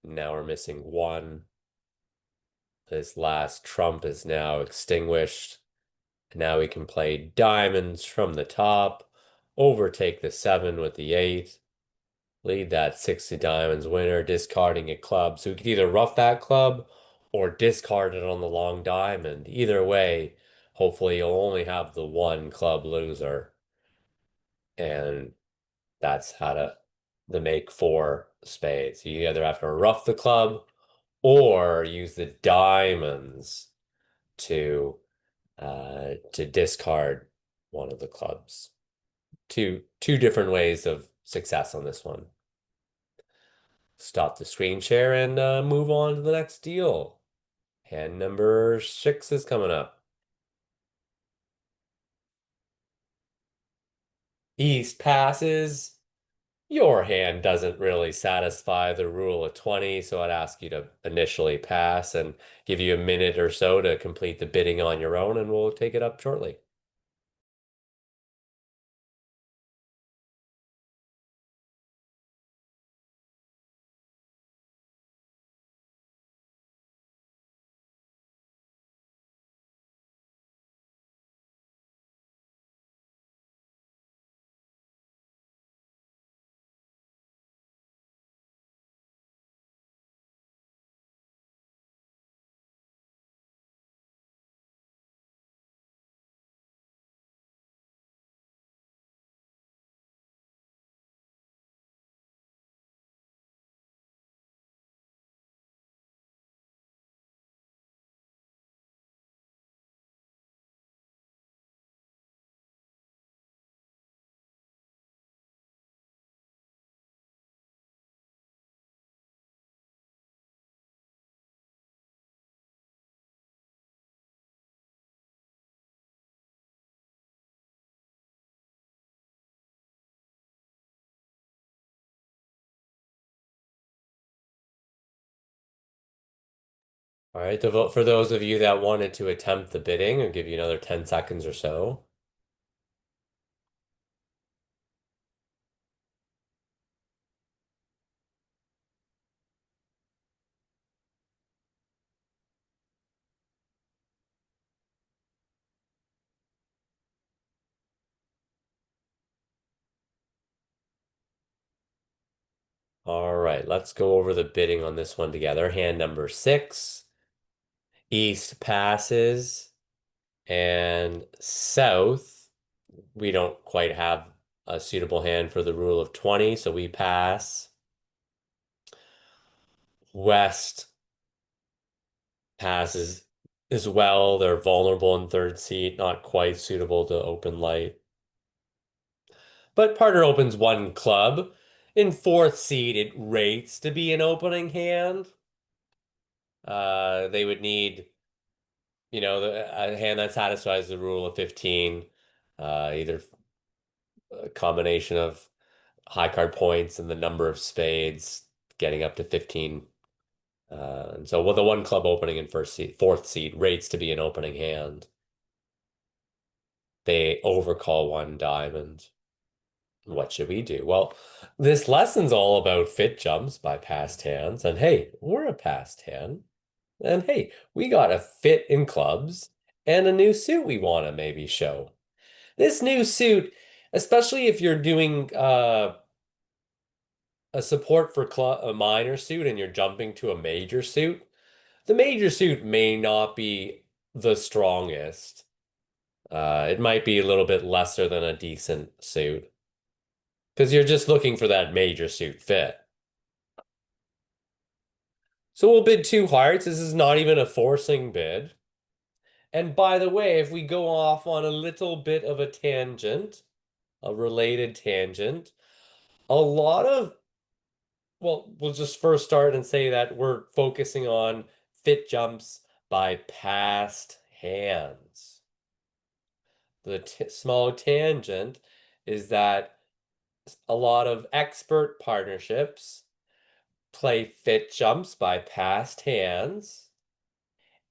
Now we're missing 1. This last trump is now extinguished. Now we can play diamonds from the top, overtake the 7 with the 8, lead that 6 of diamonds winner, discarding a club. So we could either rough that club or discard it on the long diamond. Either way, hopefully you'll only have the 1 club loser. And that's how to make four spades. You either have to rough the club or use the diamonds to to discard one of the clubs. Two different ways of success on this one. Stop the screen share and move on to the next deal. Hand number six is coming up. East passes. Your hand doesn't really satisfy the rule of 20, so I'd ask you to initially pass and give you a minute or so to complete the bidding on your own, and we'll take it up shortly. All right, to vote for those of you that wanted to attempt the bidding, I'll give you another 10 seconds or so. All right, let's go over the bidding on this one together. Hand number six, East passes, and South, we don't quite have a suitable hand for the rule of 20, so we pass. West passes as well. They're vulnerable in third seat, not quite suitable to open light. But partner opens one club. In fourth seed, it rates to be an opening hand. They would need, a hand that satisfies the rule of 15, either a combination of high card points and the number of spades getting up to 15. And so, well, the one club opening in fourth seed rates to be an opening hand. They overcall one diamond. What should we do? Well, this lesson's all about fit jumps by past hands. And hey, we're a past hand. And hey, we got a fit in clubs and a new suit we want to maybe show. This new suit, especially if you're doing a support for a minor suit and you're jumping to a major suit, the major suit may not be the strongest. It might be a little bit lesser than a decent suit because you're just looking for that major suit fit. So we'll bid two hearts. This is not even a forcing bid. And by the way, if we go off on a little bit of a tangent, a related tangent, a lot of, well, we'll just first start and say that we're focusing on fit jumps by past hands. The t small tangent is that a lot of expert partnerships play fit jumps by past hands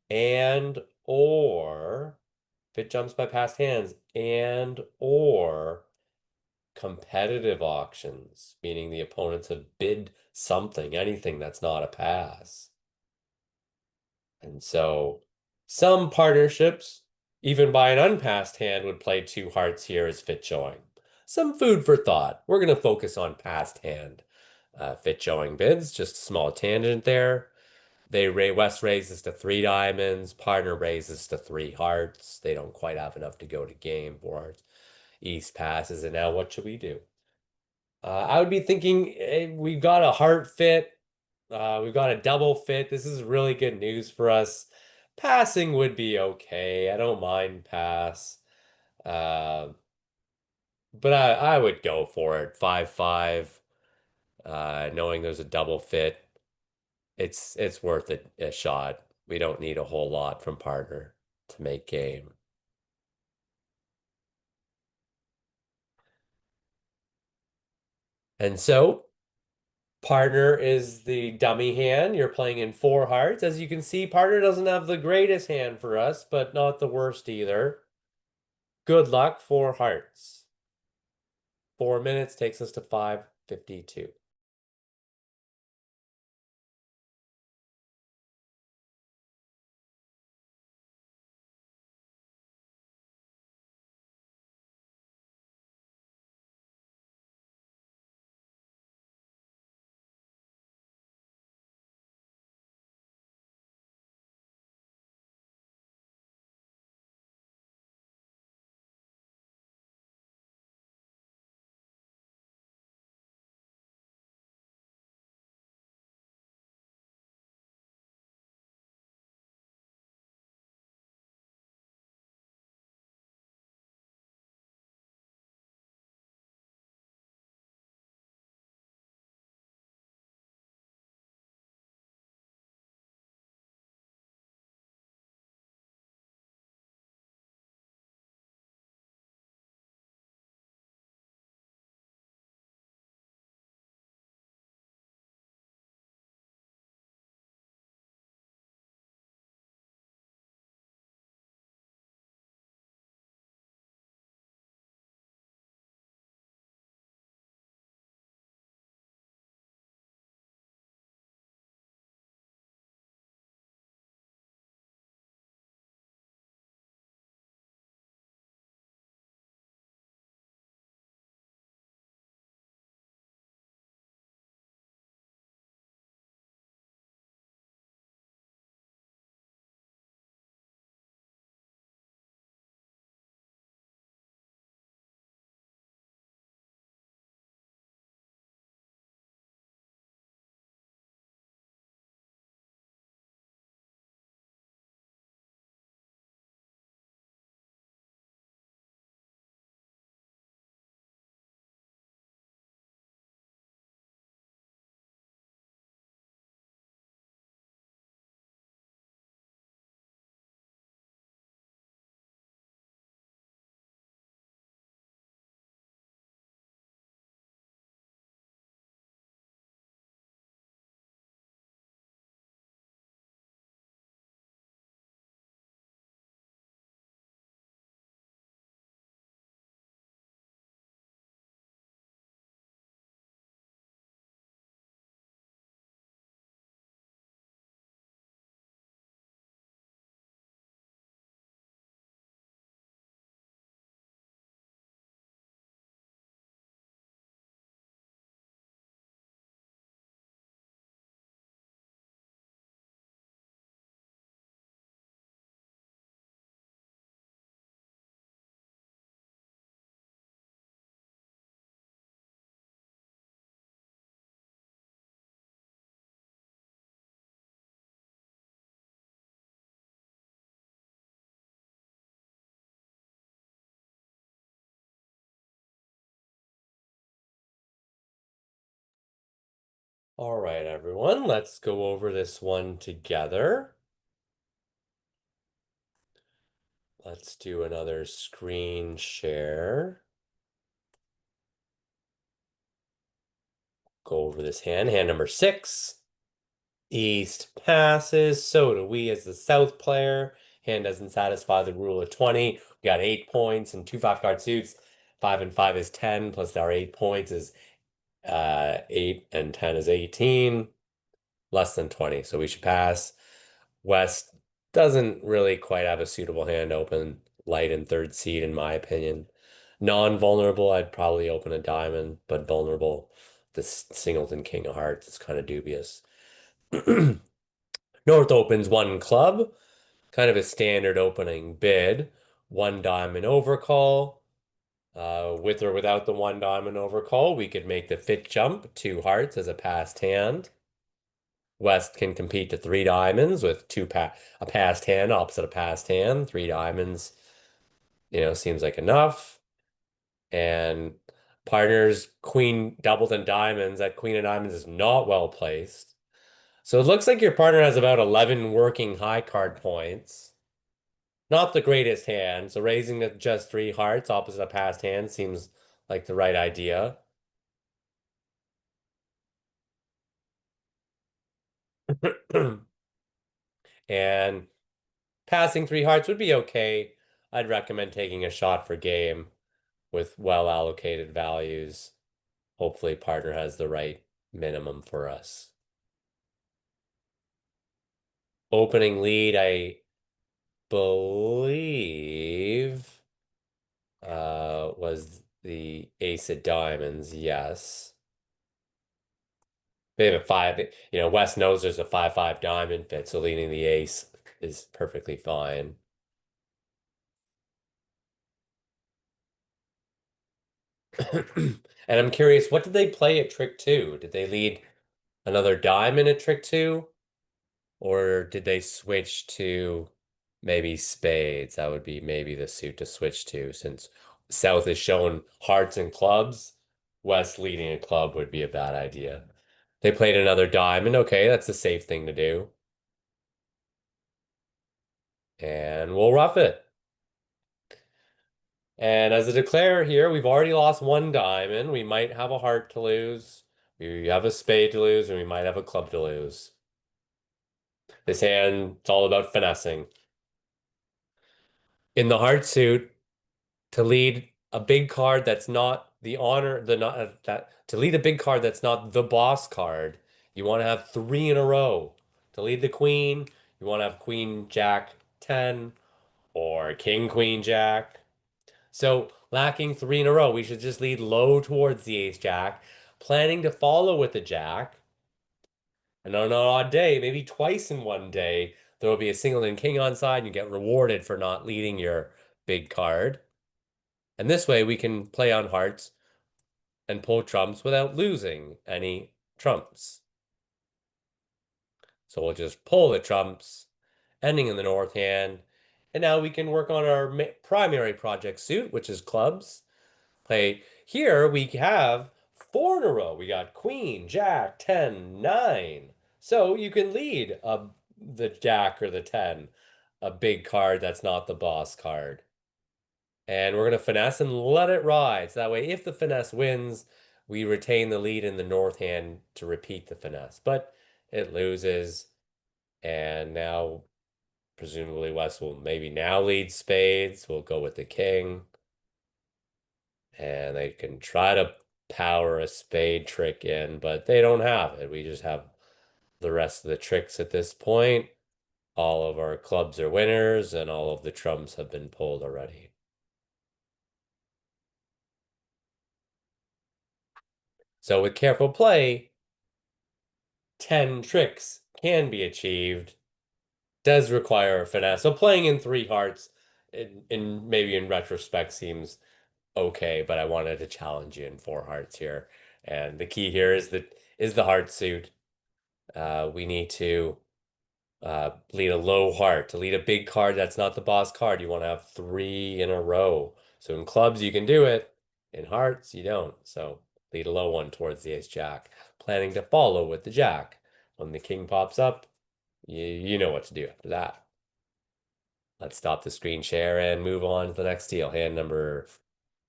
and or fit jumps by past hands and or competitive auctions, meaning the opponents have bid something, anything that's not a pass. And so some partnerships, even by an unpassed hand, would play two hearts here as fit showing. Some food for thought. We're going to focus on past hand fit showing bids, just a small tangent there. West raises to three diamonds, partner raises to three hearts. They don't quite have enough to go to game, four hearts. East passes, and now what should we do? I would be thinking we've got a heart fit. We've got a double fit. This is really good news for us. Passing would be okay. I don't mind pass. Uh, but I would go for it. 5-5, knowing there's a double fit. It's worth it a shot. We don't need a whole lot from partner to make game. And so partner is the dummy hand. You're playing in four hearts. As you can see, partner doesn't have the greatest hand for us, but not the worst either. Good luck, four hearts. 4 minutes takes us to 552. All right, everyone, let's go over this one together. Let's do another screen share. Go over this hand. Hand number 6. East passes. So do we as the South player. Hand doesn't satisfy the rule of 20. We got 8 points and two 5-card suits. 5 and 5 is 10, plus our 8 points is 8 and 10 is 18. Less than 20, so we should pass. West doesn't really quite have a suitable hand open. Light and third seed, in my opinion. Non-vulnerable, I'd probably open a diamond, but vulnerable, the singleton king of hearts is kind of dubious. North opens one club, kind of a standard opening bid. One diamond overcall. With or without the one diamond overcall, we could make the fit jump, two hearts as a passed hand. West can compete to three diamonds with a passed hand opposite a passed hand. Three diamonds, seems like enough. And partners queen doubled and diamonds. That queen of diamonds is not well placed. So it looks like your partner has about 11 working high card points. Not the greatest hand. So raising to just three hearts opposite a passed hand seems like the right idea. And passing three hearts would be okay. I'd recommend taking a shot for game with well allocated values. Hopefully, partner has the right minimum for us. Opening lead, I believe, was the ace of diamonds. Yes. They have a five. West knows there's a 5-5 diamond fit, so leading the ace is perfectly fine. And I'm curious, what did they play at trick two? Did they lead another diamond at trick two? Or did they switch to maybe spades? That would be maybe the suit to switch to, since South is showing hearts and clubs. West leading a club would be a bad idea. They played another diamond. Okay, that's a safe thing to do. And we'll rough it. And as a declare here, we've already lost one diamond. We might have a heart to lose. We have a spade to lose, and we might have a club to lose. This hand, it's all about finessing. In the heart suit, to lead a big card that's not the honor, the not that to lead a big card that's not the boss card, you want to have three in a row. To lead the queen, you want to have queen, jack, 10, or king, queen, jack. So lacking three in a row, we should just lead low towards the ace jack, planning to follow with the jack. And on an odd day, maybe twice in one day, there will be a singleton king on side, and you get rewarded for not leading your big card. And this way we can play on hearts and pull trumps without losing any trumps. So we'll just pull the trumps, ending in the north hand. And now we can work on our primary project suit, which is clubs. Play here, we have four in a row. We got queen, jack, 10, 9. So you can lead the jack or the 10, a big card that's not the boss card. And we're going to finesse and let it ride. So that way, if the finesse wins, we retain the lead in the north hand to repeat the finesse. But it loses, and now presumably West will maybe now lead spades. We'll go with the king, and they can try to power a spade trick in, but they don't have it. We just have the rest of the tricks at this point. All of our clubs are winners, and all of the trumps have been pulled already. So with careful play, 10 tricks can be achieved, does require a finesse. So playing in three hearts maybe in retrospect seems okay, but I wanted to challenge you in four hearts here. And the key here is the heart suit. We need to lead a low heart. To lead a big card that's not the boss card, you want to have three in a row. So in clubs you can do it. In hearts you don't. So lead a low one towards the ace jack, planning to follow with the jack. When the king pops up, you know what to do after that. Let's stop the screen share and move on to the next deal. Hand number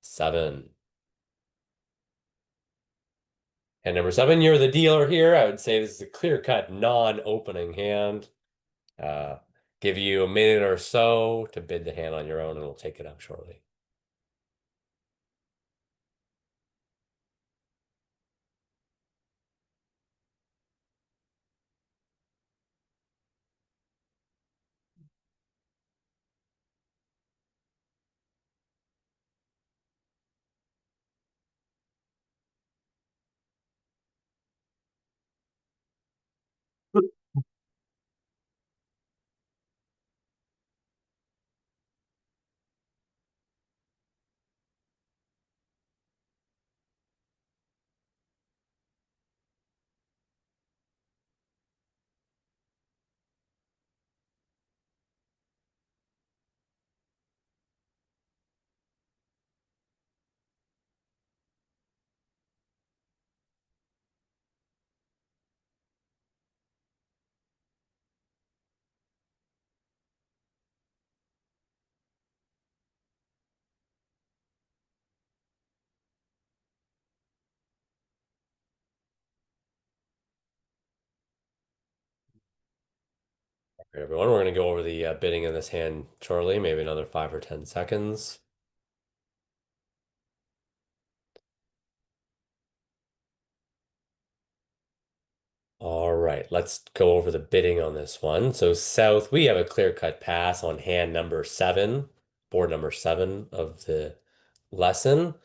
7. Hand number 7, you're the dealer here. I would say this is a clear-cut non-opening hand. Uh, give you a minute or so to bid the hand on your own, and we'll take it up shortly. Right, everyone, we're going to go over the bidding in this hand shortly, maybe another 5 or 10 seconds. All right, let's go over the bidding on this one. So South, we have a clear-cut pass on hand number 7, board number 7 of the lesson.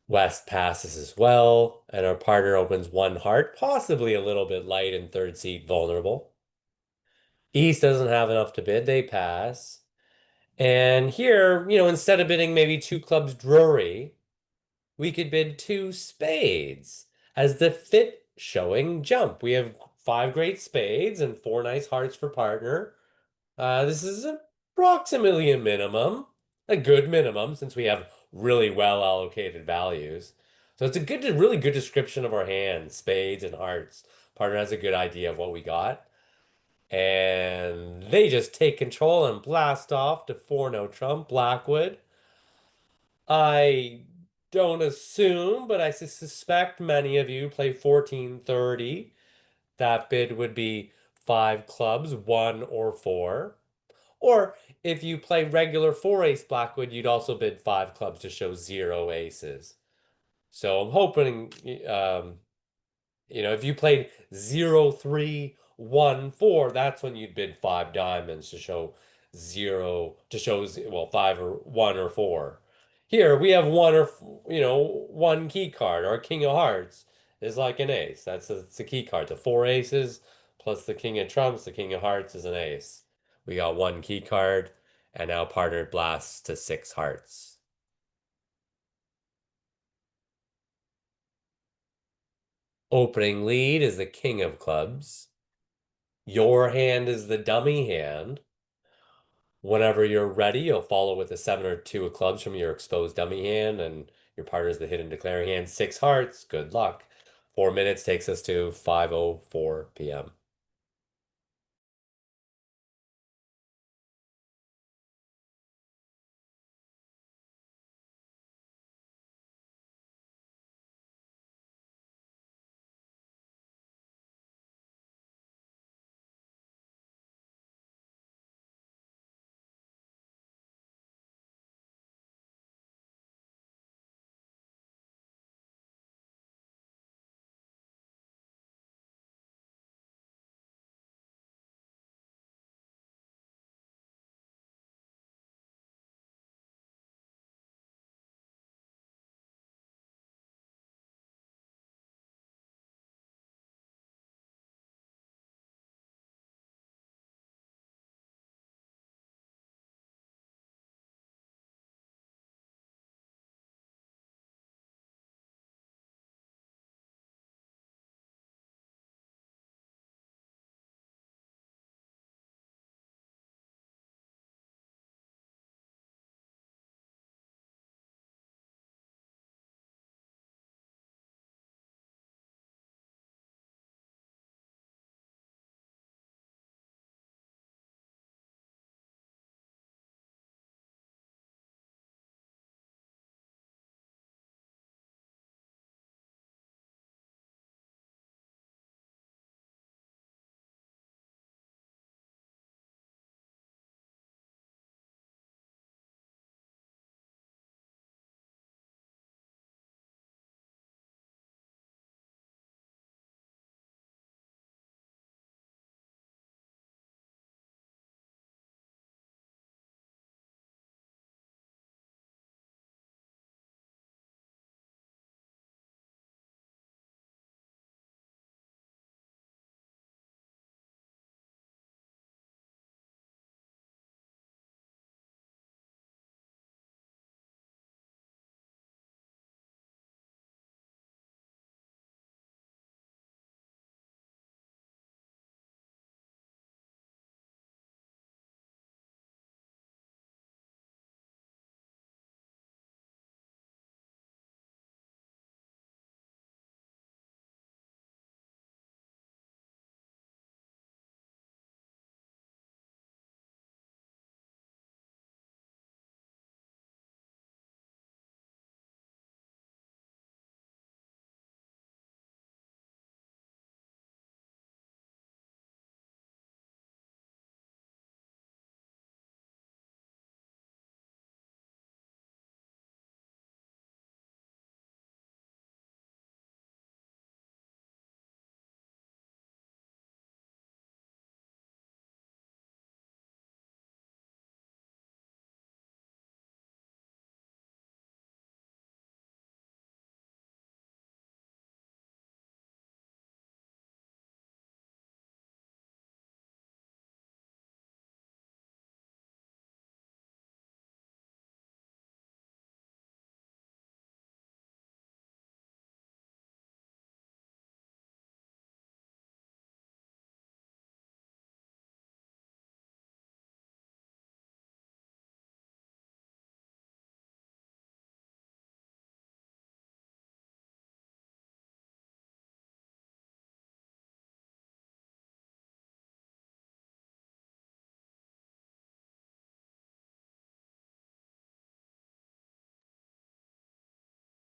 West passes as well, and our partner opens one heart, possibly a little bit light in third seat, vulnerable. East doesn't have enough to bid, they pass. And here, instead of bidding maybe two clubs Drury, we could bid two spades as the fit showing jump. We have five great spades and four nice hearts for partner. This is approximately a minimum, a good minimum since we have really well allocated values. So it's a really good description of our hand, spades and hearts. Partner has a good idea of what we got. And they just take control and blast off to 4-no trump, Blackwood. I don't assume, but I suspect many of you play 1430. That bid would be five clubs, one or four. Or if you play regular four ace Blackwood, you'd also bid five clubs to show zero aces. So I'm hoping if you played 0, 3, 1, 4, that's when you'd bid five diamonds to show zero, well, five or one or four. Here we have one or, one key card. Our king of hearts is like an ace. It's a key card. The four aces plus the king of trumps, the king of hearts is an ace. We got one key card, and now partner blasts to six hearts. Opening lead is the king of clubs. Your hand is the dummy hand. Whenever you're ready, you'll follow with a 7 or 2 of clubs from your exposed dummy hand, and your partner is the hidden declaring hand. Six hearts. Good luck. 4 minutes takes us to 5:04 p.m.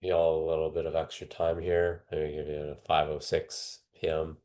Y'all a little bit of extra time here. Maybe give you a 5:06 p.m.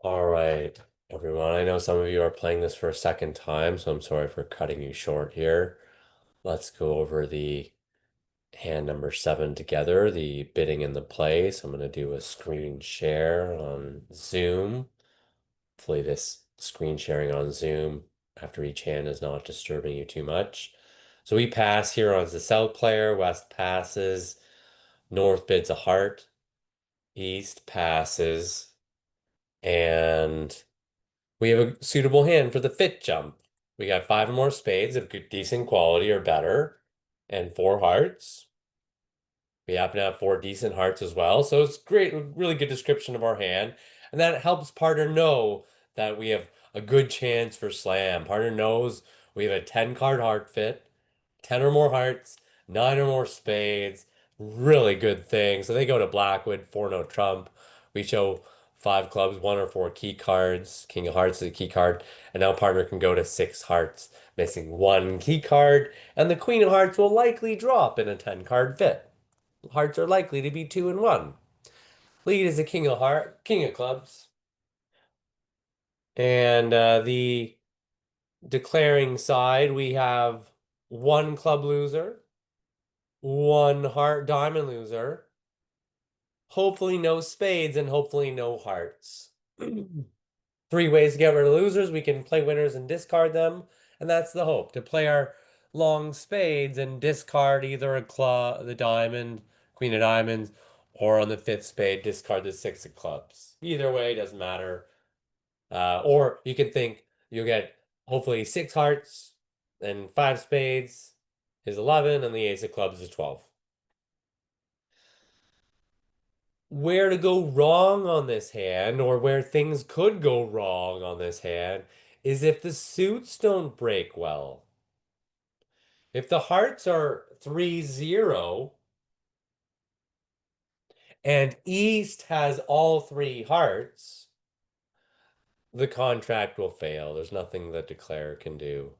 All right, everyone. I know some of you are playing this for a second time, so I'm sorry for cutting you short here. Let's go over the hand number seven together, the bidding and the play. So I'm going to do a screen share on Zoom. Hopefully, this screen sharing on Zoom after each hand is not disturbing you too much. So we pass here on the south player, west passes, north bids a heart, east passes, and we have a suitable hand for the fit jump. We got five or more spades of good, decent quality or better, and four hearts. We happen to have four decent hearts as well. So it's great, really good description of our hand. And that helps partner know that we have a good chance for slam. Partner knows we have a 10 card heart fit, 10 or more hearts, nine or more spades. Really good thing. So they go to Blackwood, four no trump. We show five clubs, one or four key cards. King of hearts is a key card. And now partner can go to six hearts, missing one key card. And the queen of hearts will likely drop in a 10 card fit. Hearts are likely to be 2-1. Lead is a king of clubs. And the declaring side, we have one club loser, one heart diamond loser, hopefully no spades, and hopefully no hearts. Three ways to get rid of losers. We can play winners and discard them, and that's the hope, to play our long spades and discard either a club, the diamond, queen of diamonds, or on the fifth spade, discard the six of clubs. Either way, doesn't matter. Or you can think you'll get hopefully six hearts and five spades is 11, and the ace of clubs is 12. Where to go wrong on this hand, or where things could go wrong on this hand, is if the suits don't break well. If the hearts are 3-0 and East has all three hearts, the contract will fail. There's nothing the declarer can do.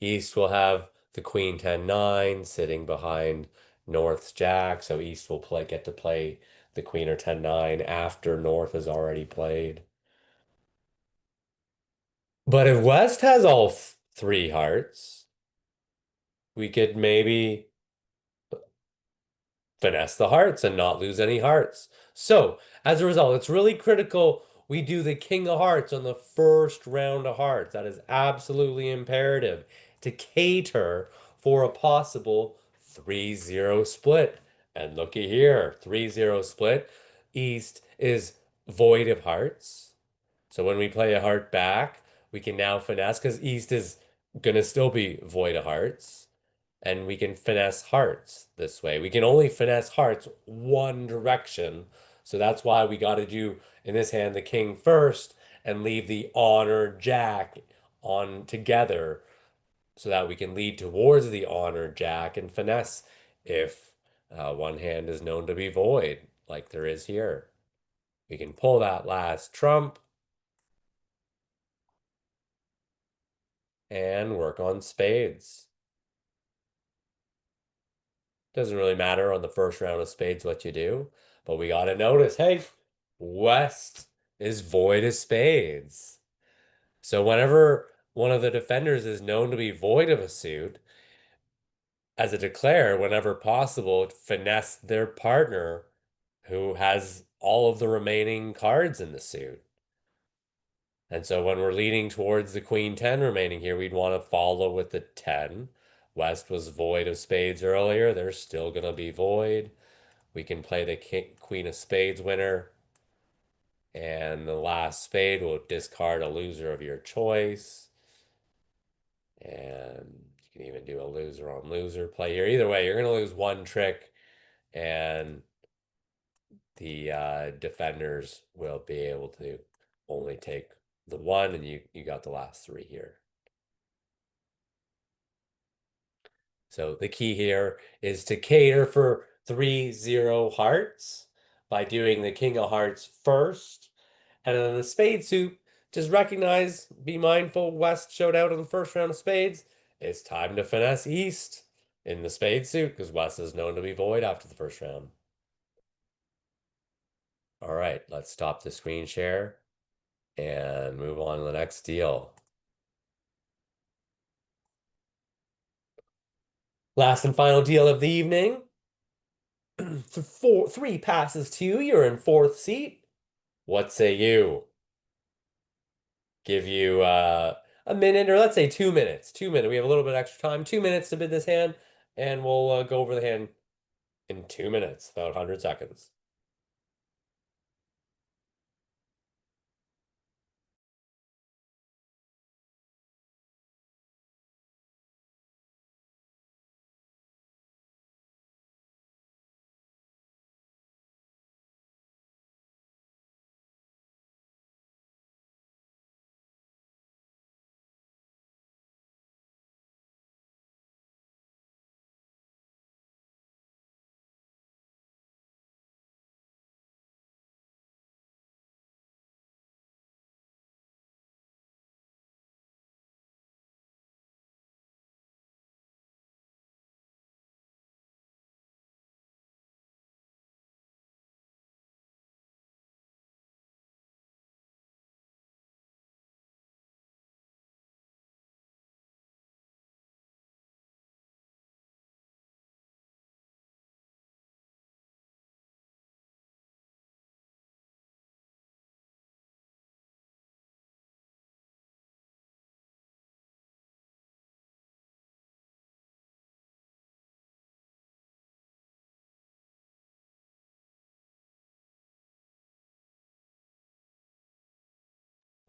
East will have the Queen 10-9 sitting behind North's Jack, so East will get to play the Queen or 10-9 after North has already played. But if West has all three hearts, we could maybe finesse the hearts and not lose any hearts. So, as a result, it's really critical we do the King of Hearts on the first round of hearts. That is absolutely imperative to cater for a possible 3-0 split. And looky here, 3-0 split. East is void of hearts. So when we play a heart back, we can now finesse because East is gonna still be void of hearts. And we can finesse hearts this way. We can only finesse hearts one direction. So that's why we got to do in this hand the king first and leave the honor jack on together so that we can lead towards the honor jack and finesse if one hand is known to be void, like there is here. We can pull that last trump and work on spades. Doesn't really matter on the first round of spades what you do, but we got to notice, hey, West is void of spades. So whenever one of the defenders is known to be void of a suit, as a declare, whenever possible, finesse their partner who has all of the remaining cards in the suit. And so when we're leading towards the queen 10 remaining here, we'd want to follow with the 10. West was void of spades earlier. They're still going to be void. We can play the king, queen of spades winner. And the last spade will discard a loser of your choice. And you can even do a loser on loser play here. Either way, you're going to lose one trick, and the defenders will be able to only take the one, and you got the last three here. So the key here is to cater for 3-0 hearts by doing the king of hearts first. And then the spade suit, just recognize, be mindful, West showed out in the first round of spades. It's time to finesse East in the spade suit because West is known to be void after the first round. All right, let's stop the screen share and move on to the next deal. Last and final deal of the evening. Three passes to you. You're in fourth seat. What say you? Give you a minute, or let's say 2 minutes. 2 minutes. We have a little bit extra time. 2 minutes to bid this hand, and we'll go over the hand in 2 minutes, about 100 seconds.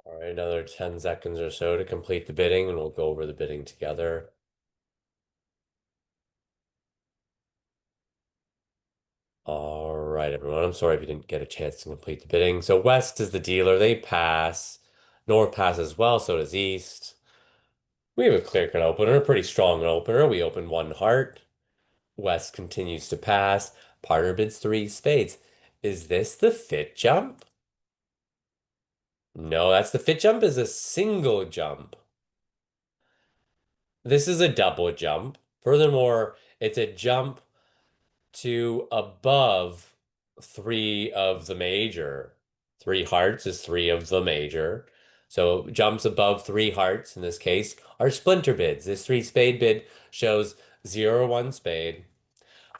All right, another 10 seconds or so to complete the bidding, and we'll go over the bidding together. All right, everyone. I'm sorry if you didn't get a chance to complete the bidding. So West is the dealer. They pass. North passes well, so does East. We have a clear-cut opener, a pretty strong opener. We open one heart. West continues to pass. Partner bids three spades. Is this the fit jump? No, that's the fit jump is a single jump. This is a double jump. Furthermore, it's a jump to above three of the major. Three hearts is three of the major. So jumps above three hearts in this case are splinter bids. This three spade bid shows 0 or 1 spade.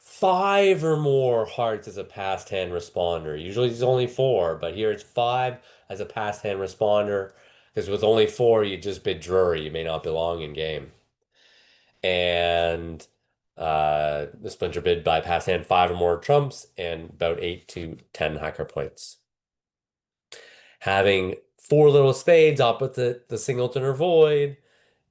Five or more hearts as a past hand responder. Usually it's only four, but here it's five as a past hand responder. Because with only four, you just bid Drury. You may not belong in game. And The splinter bid bypass hand five or more trumps and about 8 to 10 hacker points. Having four little spades opposite the singleton or void,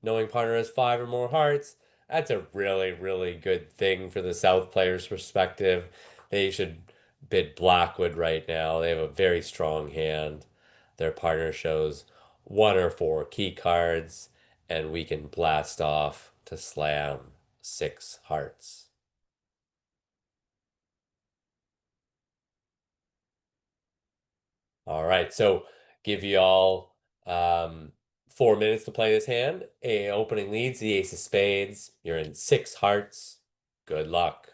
knowing partner has five or more hearts, that's a really, really good thing for the South player's perspective. They should bid Blackwood right now. They have a very strong hand. Their partner shows one or four key cards, and we can blast off to slam six hearts. All right, so give you all 4 minutes to play this hand. A opening leads the ace of spades. You're in six hearts. Good luck.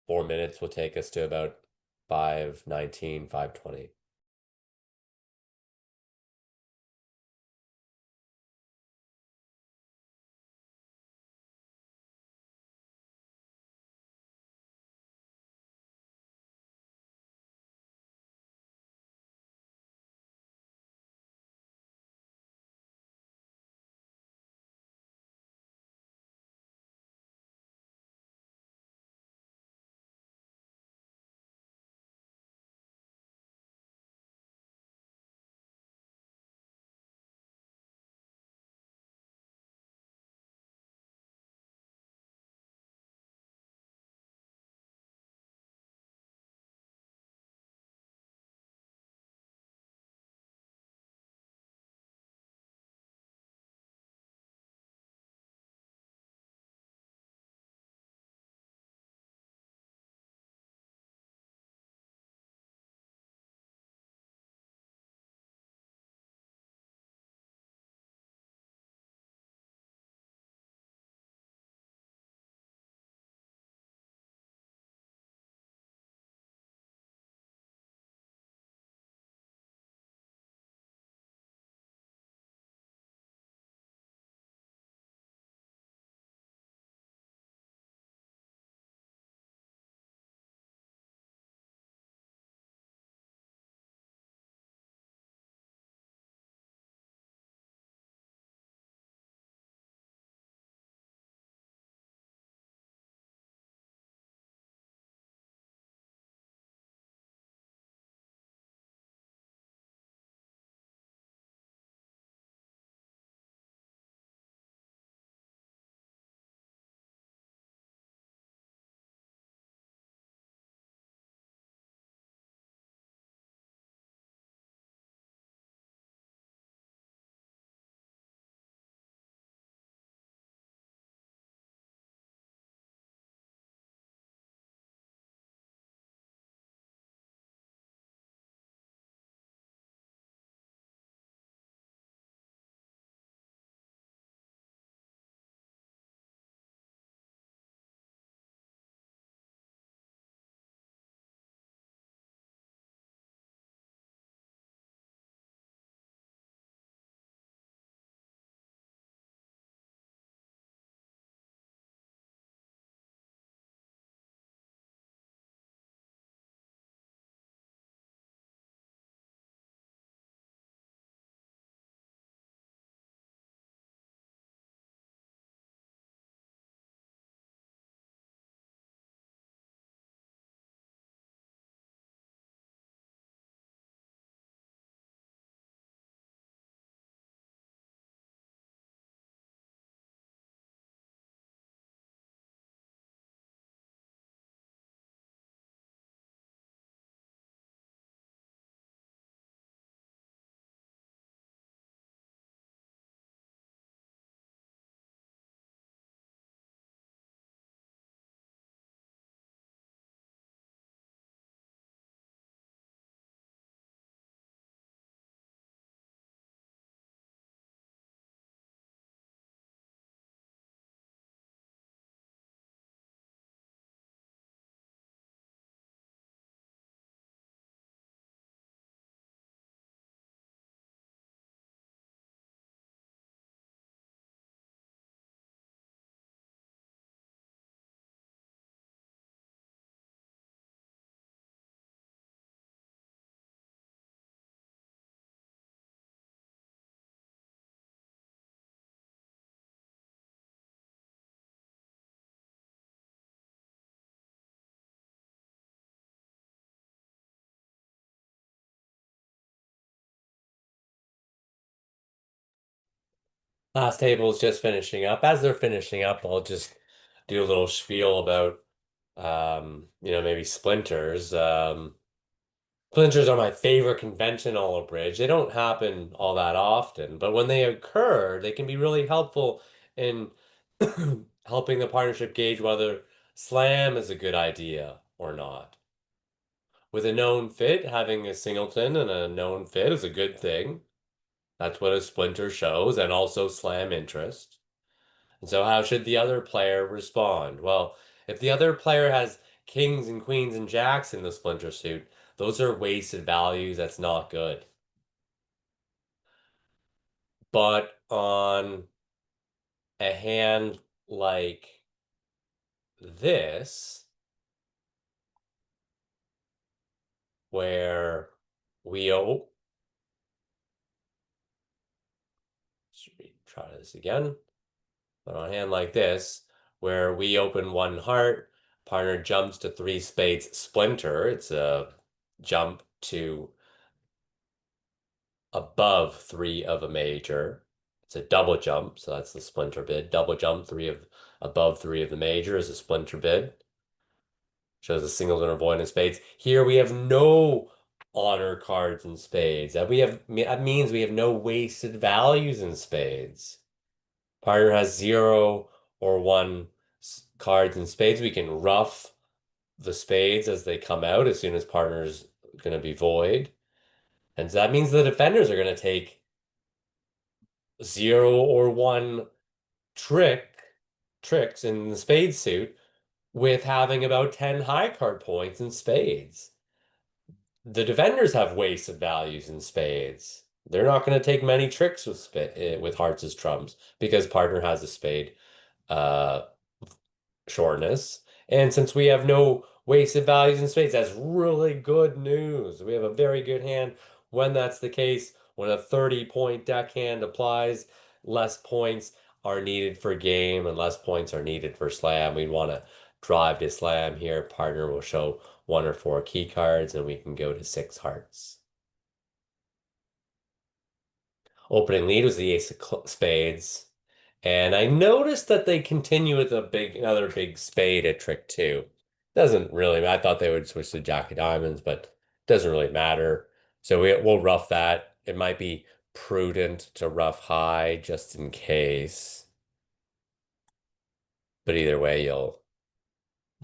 4 minutes will take us to about 5:19, 5:20. Last table is just finishing up. As they're finishing up, I'll just do a little spiel about, maybe splinters. Splinters are my favorite conventional bridge. They don't happen all that often, but when they occur, they can be really helpful in helping the partnership gauge whether slam is a good idea or not. With a known fit, having a singleton and a known fit is a good thing. That's what a splinter shows, and also slam interest. And so, how should the other player respond? Well, if the other player has kings and queens and jacks in the splinter suit, those are wasted values. That's not good. But on a hand like this, where we oh, should we try this again? But on a hand like this, where we open one heart, partner jumps to three spades splinter. It's a jump to above three of a major. It's a double jump, so that's the splinter bid. Double jump, three of above three of the major is a splinter bid. Shows a singleton or void in spades. Here we have no honor cards in spades. That means we have no wasted values in spades. Partner has zero or one cards in spades. We can rough the spades as they come out as soon as partner's going to be void. And so that means the defenders are going to take zero or one tricks in the spade suit with having about 10 high card points in spades. The defenders have wasted values in spades. They're not going to take many tricks with hearts as trumps because partner has a spade uh, shortness. And since we have no wasted values in spades, that's really good news. We have a very good hand when that's the case. When a 30-point deckhand applies, less points are needed for game and less points are needed for slam. We'd want to drive to slam here. Partner will show one or four key cards and we can go to six hearts. Opening lead was the ace of spades. And I noticed that they continue with another big spade at trick two. Doesn't really, I thought they would switch to jack of diamonds, but doesn't really matter. So we'll rough that. It might be prudent to rough high just in case. But either way, you'll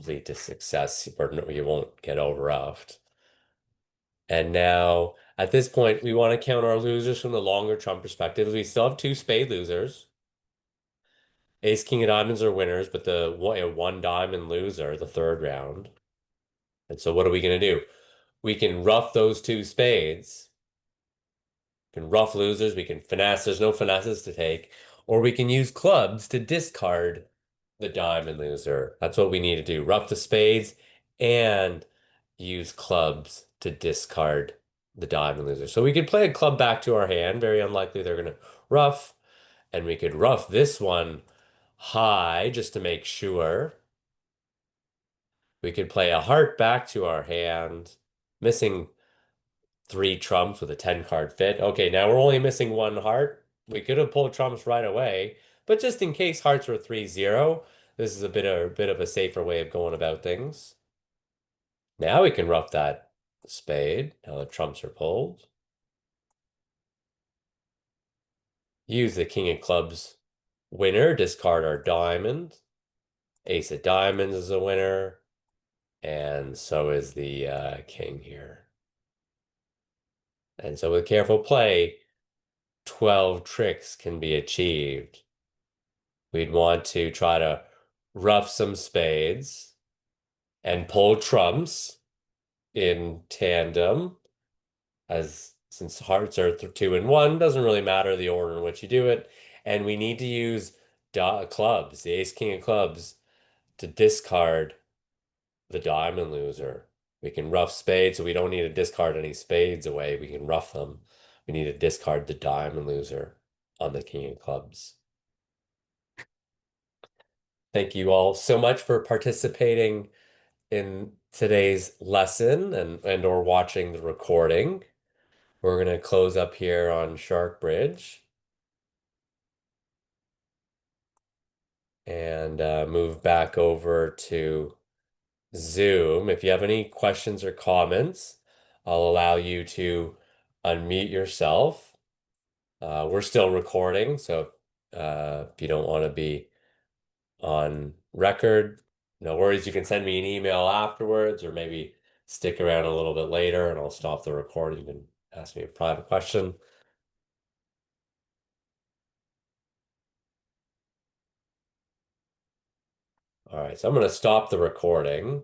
lead to success or you won't get over roughed. And now at this point, we want to count our losers from the longer trump perspective. We still have two spade losers. Ace, king of diamonds are winners, but the one diamond loser, the third round. And so what are we going to do? We can rough those two spades. We can rough losers. We can finesse. There's no finesses to take. Or we can use clubs to discard the diamond loser. That's what we need to do. Rough the spades and use clubs to discard the diamond loser. So we could play a club back to our hand. Very unlikely they're going to rough. And we could rough this one high just to make sure. We could play a heart back to our hand, missing three trumps with a 10 card fit. Okay, now we're only missing one heart. We could have pulled trumps right away, but just in case hearts were 3-0, this is a bit of a safer way of going about things. Now we can rough that spade. Now the trumps are pulled. Use the king of clubs winner, discard our diamond. Ace of diamonds is a winner, and so is the king here. And so with careful play, 12 tricks can be achieved. We'd want to try to rough some spades and pull trumps in tandem, as since hearts are two and one, doesn't really matter the order in which you do it. And we need to use clubs, the ace king of clubs, to discard the diamond loser. We can rough spades, so we don't need to discard any spades away. We can rough them. We need to discard the diamond loser on the king of clubs. Thank you all so much for participating in today's lesson and or watching the recording. We're going to close up here on Shark Bridge. and move back over to Zoom. If you have any questions or comments, I'll allow you to unmute yourself. We're still recording, so if you don't want to be on record, no worries. You can send me an email afterwards, or maybe stick around a little bit later and I'll stop the recording. You can ask me a private question. All right, so I'm going to stop the recording.